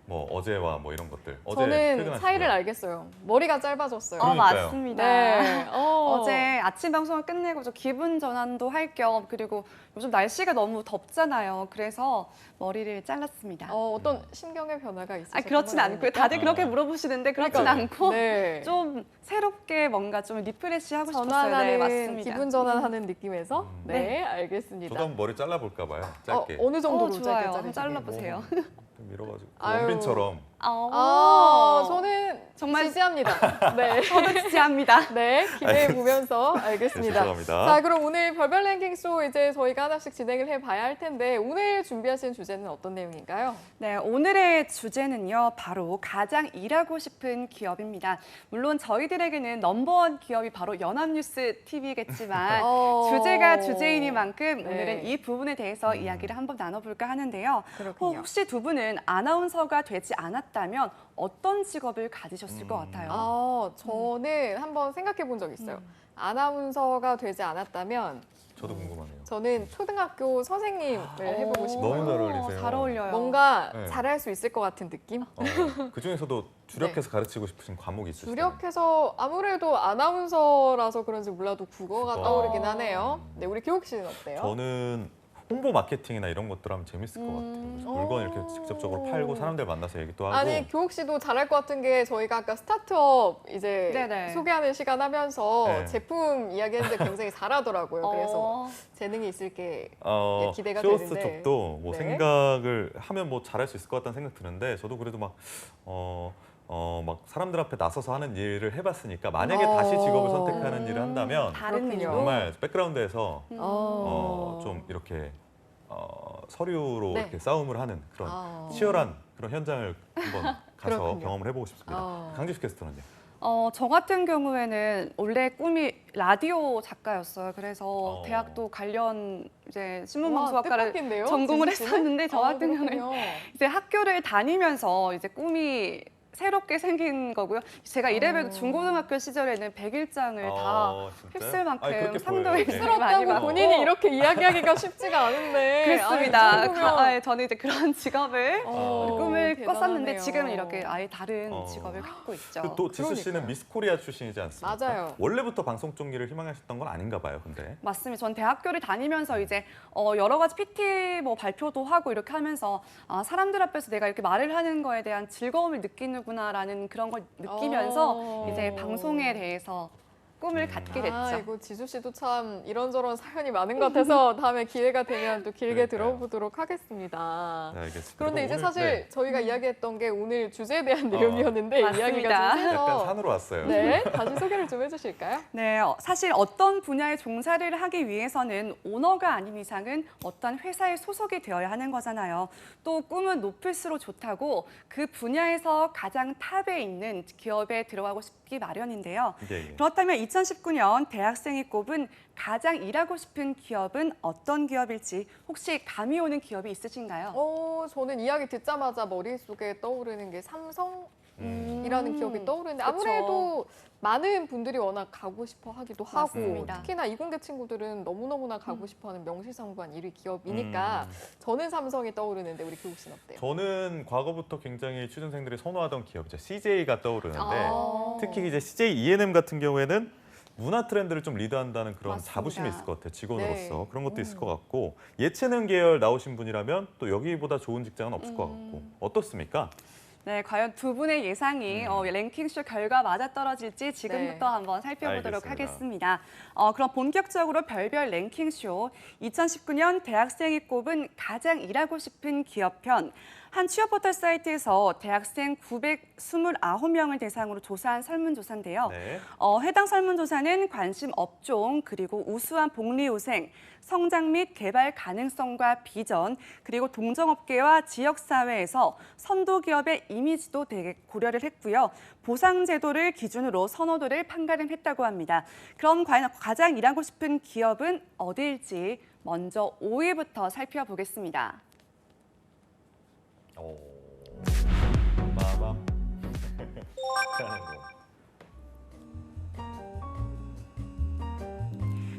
뭐 어제와 뭐 이런 것들. 어제 저는 퇴근하시고요. 차이를 알겠어요. 머리가 짧아졌어요. 그러니까요. 맞습니다. 네. 어제 아침 방송을 끝내고 좀 기분 전환도 할 겸 그리고 요즘 날씨가 너무 덥잖아요. 그래서 머리를 잘랐습니다. 어떤 심경의 변화가 있으셨던 그렇진 건 않고요. 아닙니까? 다들 그렇게 물어보시는데 그렇진 그러니까요. 않고 네. 좀 새롭게 뭔가 좀 리프레시하고 싶었어요. 전환하는 네, 맞습니다. 기분 전환하는 느낌에서 네. 네, 알겠습니다. 저도 한번 머리 잘라볼까 봐요. 짧게. 어느 정도로 짧게 좋아요. 자르시게? 잘라보세요. 좀 밀어가지고 아유. 원빈처럼. 저는 정말 지지합니다. 네. 저도 지지합니다. 네, 기대해 보면서 네, 알겠습니다. 죄송합니다. 자, 그럼 오늘 별별 랭킹쇼 이제 저희가 하나씩 진행을 해봐야 할 텐데 오늘 준비하신 주제는 어떤 내용인가요? 네, 오늘의 주제는요, 바로 가장 일하고 싶은 기업입니다. 물론 저희들에게는 넘버원 기업이 바로 연합뉴스 TV겠지만 주제가 주제이니만큼 네. 오늘은 이 부분에 대해서 이야기를 한번 나눠볼까 하는데요. 그렇군요. 혹시 두 분은 아나운서가 되지 않았다면 어떤 직업을 가지셨을 것 같아요? 저는 한번 생각해 본 적 있어요. 아나운서가 되지 않았다면 저도 궁금하네요. 저는 초등학교 선생님을 해보고 싶어요. 너무 잘 어울리세요. 잘 어울려요. 뭔가 네. 잘할 수 있을 것 같은 느낌? 그 중에서도 주력해서 가르치고 싶으신 과목이 있으시죠? 주력해서 아무래도 아나운서라서 그런지 몰라도 국어가 국어. 떠오르긴 하네요. 네, 우리 교육 씨는 어때요? 저는 홍보 마케팅이나 이런 것들 하면 재밌을 것 같아요. 물건 이렇게 직접적으로 팔고 사람들 만나서 얘기도 하고. 아니, 교육 씨도 잘할 것 같은 게 저희가 아까 스타트업 이제 네네. 소개하는 시간 하면서 네. 제품 이야기했는데 굉장히 잘하더라고요. 그래서 재능이 있을 게 기대가 쇼호스트 되는데. 쪽도 뭐 네. 생각을 하면 뭐 잘할 수 있을 것 같다는 생각 드는데 저도 그래도 막 사람들 앞에 나서서 하는 일을 해봤으니까 만약에 다시 직업을 선택하는 일을 한다면 다른 그렇군요. 일로? 정말 백그라운드에서 좀 이렇게 서류로 네. 이렇게 싸움을 하는 그런 치열한 그런 현장을 한번 가서 그렇군요. 경험을 해보고 싶습니다. 강지수 캐스터는요? 저 같은 경우에는 원래 꿈이 라디오 작가였어요. 그래서 대학도 관련 이제 신문방송학과를 뜻밖인데요? 전공을 진짜? 했었는데 저 같은 경우는 그렇군요. 이제 학교를 다니면서 이제 꿈이 새롭게 생긴 거고요. 제가 이래봬도 중고등학교 시절에는 100일장을 다 휩쓸 만큼 상도에 많이 휩쓸었다고 받고 본인이 이렇게 이야기하기가 쉽지가 않은데. 그렇습니다. 아유, 이 정도면- 저는 이제 그런 직업을 꿈을 대단하네요. 꿨었는데 지금은 이렇게 아예 다른 직업을 갖고 있죠. 또 지수 씨는 그러니까요. 미스 코리아 출신이지 않습니까? 맞아요. 원래부터 방송 쪽 일을 희망하셨던 건 아닌가 봐요, 근데. 맞습니다. 전 대학교를 다니면서 이제 여러 가지 PT 뭐 발표도 하고 이렇게 하면서 사람들 앞에서 내가 이렇게 말을 하는 거에 대한 즐거움을 느끼는구나라는 그런 걸 느끼면서 이제 방송에 대해서 꿈을 갖게 됐죠. 아, 이거 지수 씨도 참 이런저런 사연이 많은 것 같아서 다음에 기회가 되면 또 길게 그러니까요. 들어보도록 하겠습니다. 네, 알겠습니다. 그런데 이제 오늘, 사실 네, 저희가 이야기했던 게 오늘 주제에 대한 내용이었는데 맞습니다. 이야기가 좀 약간 새서 산으로 왔어요. 네, 다시 소개를 좀 해주실까요? 네, 사실 어떤 분야에 종사를 하기 위해서는 오너가 아닌 이상은 어떤 회사에 소속이 되어야 하는 거잖아요. 또 꿈은 높을수록 좋다고 그 분야에서 가장 탑에 있는 기업에 들어가고 싶기 마련인데요. 예, 예. 그렇다면 2019년 대학생이 꼽은 가장 일하고 싶은 기업은 어떤 기업일지 혹시 감이 오는 기업이 있으신가요? 저는 이야기 듣자마자 머릿속에 떠오르는 게 삼성이라는 기업이 떠오르는데 그쵸. 아무래도 많은 분들이 워낙 가고 싶어 하기도 하고 맞습니다. 특히나 이공계 친구들은 너무너무나 가고 싶어하는 명실상부한 1위 기업이니까 저는 삼성이 떠오르는데 우리 교국 씨는 어때요? 저는 과거부터 굉장히 취준생들이 선호하던 기업이죠. CJ가 떠오르는데 아. 특히 이제 CJ E&M 같은 경우에는 문화 트렌드를 좀 리드한다는 그런 맞습니다. 자부심이 있을 것 같아요. 직원으로서. 네. 그런 것도 있을 것 같고 예체능 계열 나오신 분이라면 또 여기보다 좋은 직장은 없을 것 같고 어떻습니까? 네, 과연 두 분의 예상이 랭킹쇼 결과 맞아떨어질지 지금부터 네. 한번 살펴보도록 알겠습니다. 하겠습니다. 그럼 본격적으로 별별 랭킹쇼 2019년 대학생이 꼽은 가장 일하고 싶은 기업편 한 취업 포털 사이트에서 대학생 929명을 대상으로 조사한 설문조사인데요. 네. 해당 설문조사는 관심 업종, 그리고 우수한 복리후생, 성장 및 개발 가능성과 비전, 그리고 동종업계와 지역사회에서 선도 기업의 이미지도 되게 고려를 했고요. 보상 제도를 기준으로 선호도를 판가름했다고 합니다. 그럼 과연 가장 일하고 싶은 기업은 어디일지 먼저 5위부터 살펴보겠습니다. 오. 마밤. 하는 거.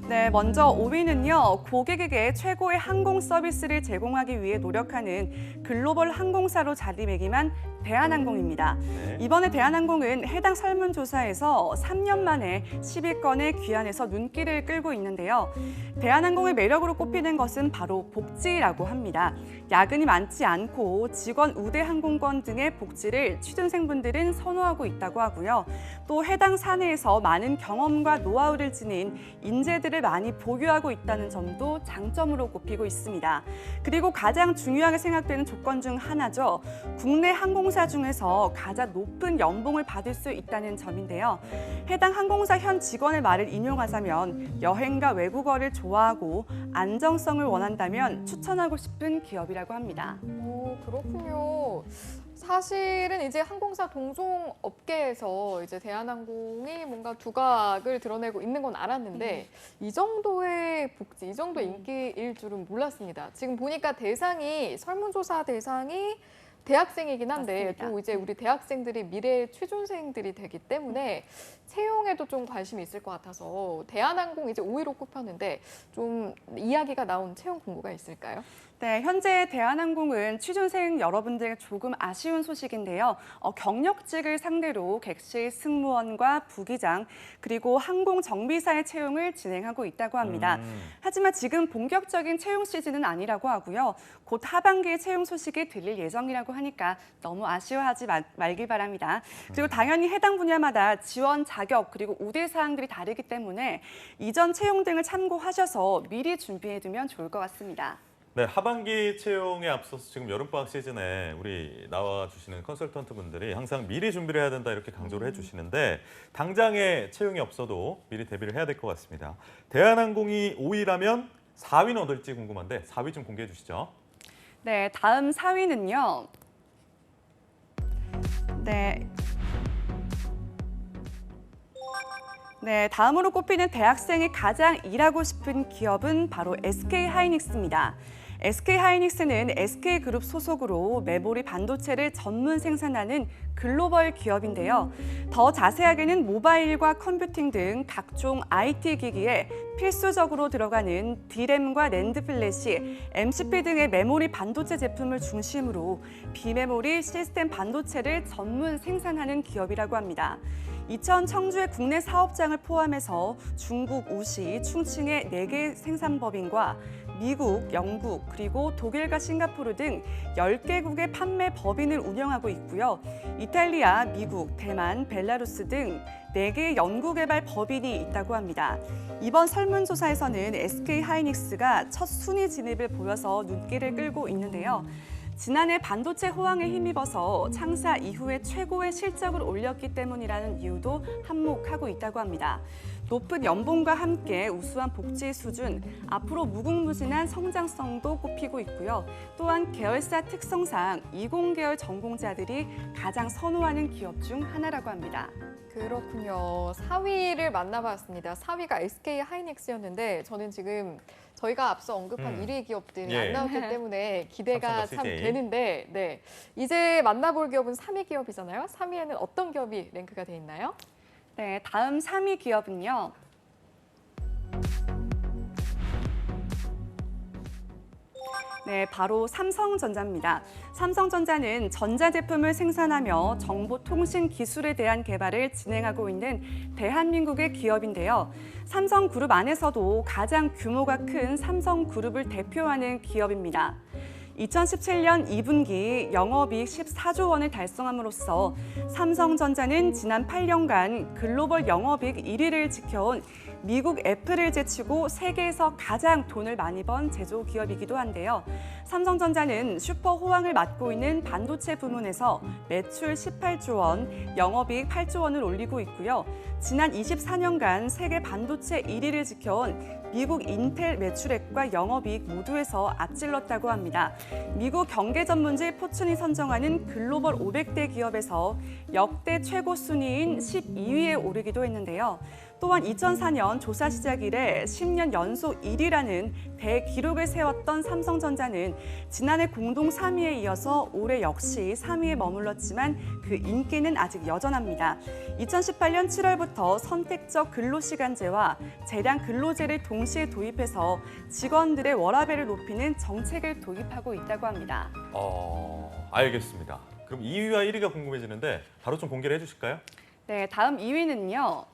네, 먼저 5위는요. 고객에게 최고의 항공 서비스를 제공하기 위해 노력하는 글로벌 항공사로 자리매김한 대한항공입니다. 네. 이번에 대한항공은 해당 설문조사에서 3년 만에 10위권에 귀환해서 눈길을 끌고 있는데요. 대한항공의 매력으로 꼽히는 것은 바로 복지라고 합니다. 야근이 많지 않고 직원 우대 항공권 등의 복지를 취준생분들은 선호하고 있다고 하고요. 또 해당 사내에서 많은 경험과 노하우를 지닌 인재들을 많이 보유하고 있다는 점도 장점으로 꼽히고 있습니다. 그리고 가장 중요하게 생각되는 조건 중 하나죠. 국내 항공사 중에서 가장 높은 연봉을 받을 수 있다는 점인데요. 해당 항공사 현 직원의 말을 인용하자면 여행과 외국어를 좋아하고 안정성을 원한다면 추천하고 싶은 기업이라고 합니다. 오, 그렇군요. 사실은 이제 항공사 동종 업계에서 이제 대한항공이 뭔가 두각을 드러내고 있는 건 알았는데 이 정도의 복지, 이 정도의 인기일 줄은 몰랐습니다. 지금 보니까 설문조사 대상이 대학생이긴 한데 맞습니다. 또 이제 우리 대학생들이 미래의 취준생들이 되기 때문에 채용에도 좀 관심이 있을 것 같아서 대한항공 이제 5위로 꼽혔는데 좀 이야기가 나온 채용 공고가 있을까요? 네, 현재 대한항공은 취준생 여러분들에게 조금 아쉬운 소식인데요. 경력직을 상대로 객실 승무원과 부기장 그리고 항공정비사의 채용을 진행하고 있다고 합니다. 하지만 지금 본격적인 채용 시즌은 아니라고 하고요. 곧 하반기에 채용 소식이 들릴 예정이라고 하니까 너무 아쉬워하지 말길 바랍니다. 그리고 당연히 해당 분야마다 지원 자격 그리고 우대 사항들이 다르기 때문에 이전 채용 등을 참고하셔서 미리 준비해두면 좋을 것 같습니다. 네, 하반기 채용에 앞서서 지금 여름방학 시즌에 우리 나와주시는 컨설턴트 분들이 항상 미리 준비를 해야 된다 이렇게 강조를 해주시는데 당장에 채용이 없어도 미리 대비를 해야 될 것 같습니다. 대한항공이 5위라면 4위는 어떨지 궁금한데 4위 좀 공개해 주시죠. 네, 다음 4위는요. 네, 다음으로 꼽히는 대학생이 가장 일하고 싶은 기업은 바로 SK하이닉스입니다. SK하이닉스는 SK그룹 소속으로 메모리 반도체를 전문 생산하는 글로벌 기업인데요. 더 자세하게는 모바일과 컴퓨팅 등 각종 IT 기기에 필수적으로 들어가는 D램과 낸드 플래시, MCP 등의 메모리 반도체 제품을 중심으로 비메모리 시스템 반도체를 전문 생산하는 기업이라고 합니다. 이천 청주의 국내 사업장을 포함해서 중국 우시, 충칭의 4개 생산법인과 미국, 영국, 그리고 독일과 싱가포르 등 10개국의 판매 법인을 운영하고 있고요. 이탈리아, 미국, 대만, 벨라루스 등 4개의 연구개발 법인이 있다고 합니다. 이번 설문조사에서는 SK하이닉스가 첫 순위 진입을 보여서 눈길을 끌고 있는데요. 지난해 반도체 호황에 힘입어서 창사 이후에 최고의 실적을 올렸기 때문이라는 이유도 한몫하고 있다고 합니다. 높은 연봉과 함께 우수한 복지 수준, 앞으로 무궁무진한 성장성도 꼽히고 있고요. 또한 계열사 특성상 20계열 전공자들이 가장 선호하는 기업 중 하나라고 합니다. 그렇군요. 4위를 만나봤습니다. 4위가 SK하이닉스였는데 저는 지금 저희가 앞서 언급한 1위 기업들이 예. 안 나왔기 때문에 기대가 삼성과 참 CJ. 되는데 네. 이제 만나볼 기업은 3위 기업이잖아요. 3위에는 어떤 기업이 랭크가 돼 있나요? 네, 다음 3위 기업은요. 네, 바로 삼성전자입니다. 삼성전자는 전자제품을 생산하며 정보통신 기술에 대한 개발을 진행하고 있는 대한민국의 기업인데요. 삼성그룹 안에서도 가장 규모가 큰 삼성그룹을 대표하는 기업입니다. 2017년 2분기 영업이익 14조 원을 달성함으로써 삼성전자는 지난 8년간 글로벌 영업이익 1위를 지켜온 미국 애플을 제치고 세계에서 가장 돈을 많이 번 제조 기업이기도 한데요. 삼성전자는 슈퍼 호황을 맞고 있는 반도체 부문에서 매출 18조 원, 영업이익 8조 원을 올리고 있고요. 지난 24년간 세계 반도체 1위를 지켜온 미국 인텔 매출액과 영업이익 모두에서 앞질렀다고 합니다. 미국 경제전문지 포춘이 선정하는 글로벌 500대 기업에서 역대 최고 순위인 12위에 오르기도 했는데요. 또한 2004년 조사 시작 이래 10년 연속 1위라는 대기록을 세웠던 삼성전자는 지난해 공동 3위에 이어서 올해 역시 3위에 머물렀지만 그 인기는 아직 여전합니다. 2018년 7월부터 선택적 근로시간제와 재량 근로제를 동시에 도입해서 직원들의 워라밸을 높이는 정책을 도입하고 있다고 합니다. 알겠습니다. 그럼 2위와 1위가 궁금해지는데 바로 좀 공개를 해주실까요? 네, 다음 2위는요.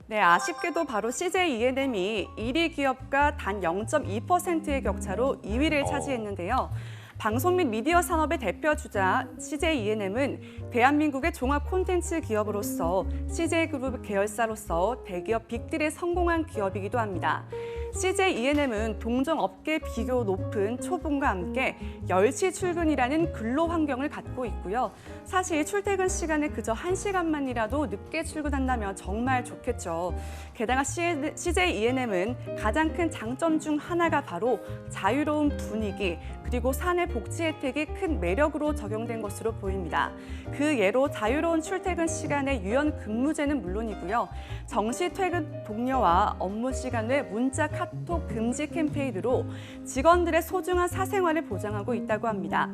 네, 아쉽게도 바로 CJ E&M이 1위 기업과 단 0.2%의 격차로 2위를 차지했는데요. 방송 및 미디어 산업의 대표 주자 CJ E&M은 대한민국의 종합 콘텐츠 기업으로서 CJ그룹 계열사로서 대기업 빅딜에 성공한 기업이기도 합니다. CJ E&M은 동종 업계 비교 높은 초봉과 함께 10시 출근이라는 근로 환경을 갖고 있고요. 사실 출퇴근 시간에 그저 1시간만이라도 늦게 출근한다면 정말 좋겠죠. 게다가 CJ E&M은 가장 큰 장점 중 하나가 바로 자유로운 분위기, 그리고 사내 복지 혜택이 큰 매력으로 적용된 것으로 보입니다. 그 예로 자유로운 출퇴근 시간의 유연 근무제는 물론이고요. 정시 퇴근 독려와 업무 시간 외 문자 카톡 금지 캠페인으로 직원들의 소중한 사생활을 보장하고 있다고 합니다.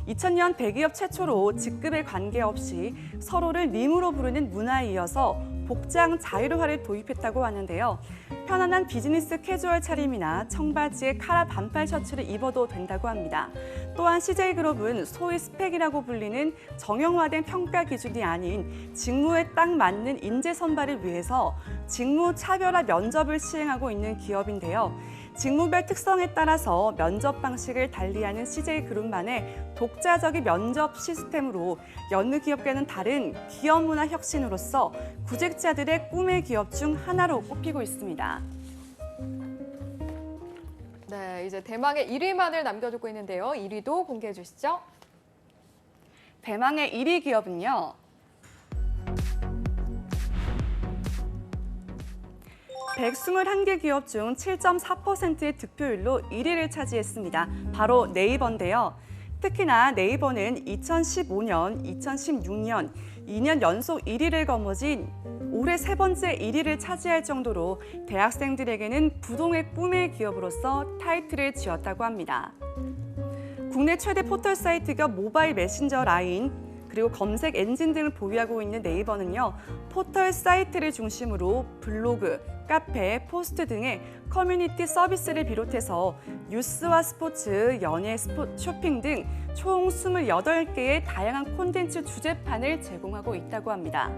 2000년 대기업 최초로 직급에 관계없이 서로를 님으로 부르는 문화에 이어서 복장 자유로화를 도입했다고 하는데요. 편안한 비즈니스 캐주얼 차림이나 청바지에 카라 반팔 셔츠를 입어도 된다고 합니다. 또한 CJ그룹은 소위 스펙이라고 불리는 정형화된 평가 기준이 아닌 직무에 딱 맞는 인재 선발을 위해서 직무 차별화 면접을 시행하고 있는 기업인데요. 직무별 특성에 따라서 면접 방식을 달리하는 CJ그룹만의 독자적인 면접 시스템으로 여느 기업과는 다른 기업 문화 혁신으로서 구직자들의 꿈의 기업 중 하나로 꼽히고 있습니다. 네, 이제 대망의 1위만을 남겨두고 있는데요. 1위도 공개해 주시죠. 대망의 1위 기업은요. (121개) 기업 중 7.4%의 득표율로 1위를 차지했습니다. 바로 네이버인데요. 특히나 네이버는 2015년, 2016년 2년 연속 1위를 거머쥔 올해 3번째 1위를 차지할 정도로 대학생들에게는 부동의 꿈의 기업으로서 타이틀을 지었다고 합니다. 국내 최대 포털 사이트 겸 모바일 메신저 라인, 그리고 검색 엔진 등을 보유하고 있는 네이버는요, 포털 사이트를 중심으로 블로그, 카페, 포스트 등의 커뮤니티 서비스를 비롯해서 뉴스와 스포츠, 연예, 쇼핑 등 총 28개의 다양한 콘텐츠 주제판을 제공하고 있다고 합니다.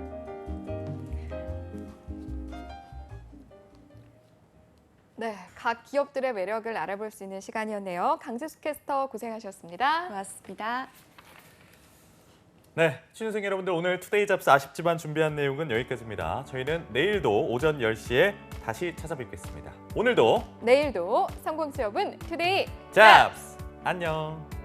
네, 각 기업들의 매력을 알아볼 수 있는 시간이었네요. 강재수 캐스터 고생하셨습니다. 고맙습니다. 네, 취준생 여러분들 오늘 투데이 잡스 아쉽지만 준비한 내용은 여기까지입니다. 저희는 내일도 오전 10시에 다시 찾아뵙겠습니다. 오늘도 내일도 성공 취업은 투데이 잡스! 안녕!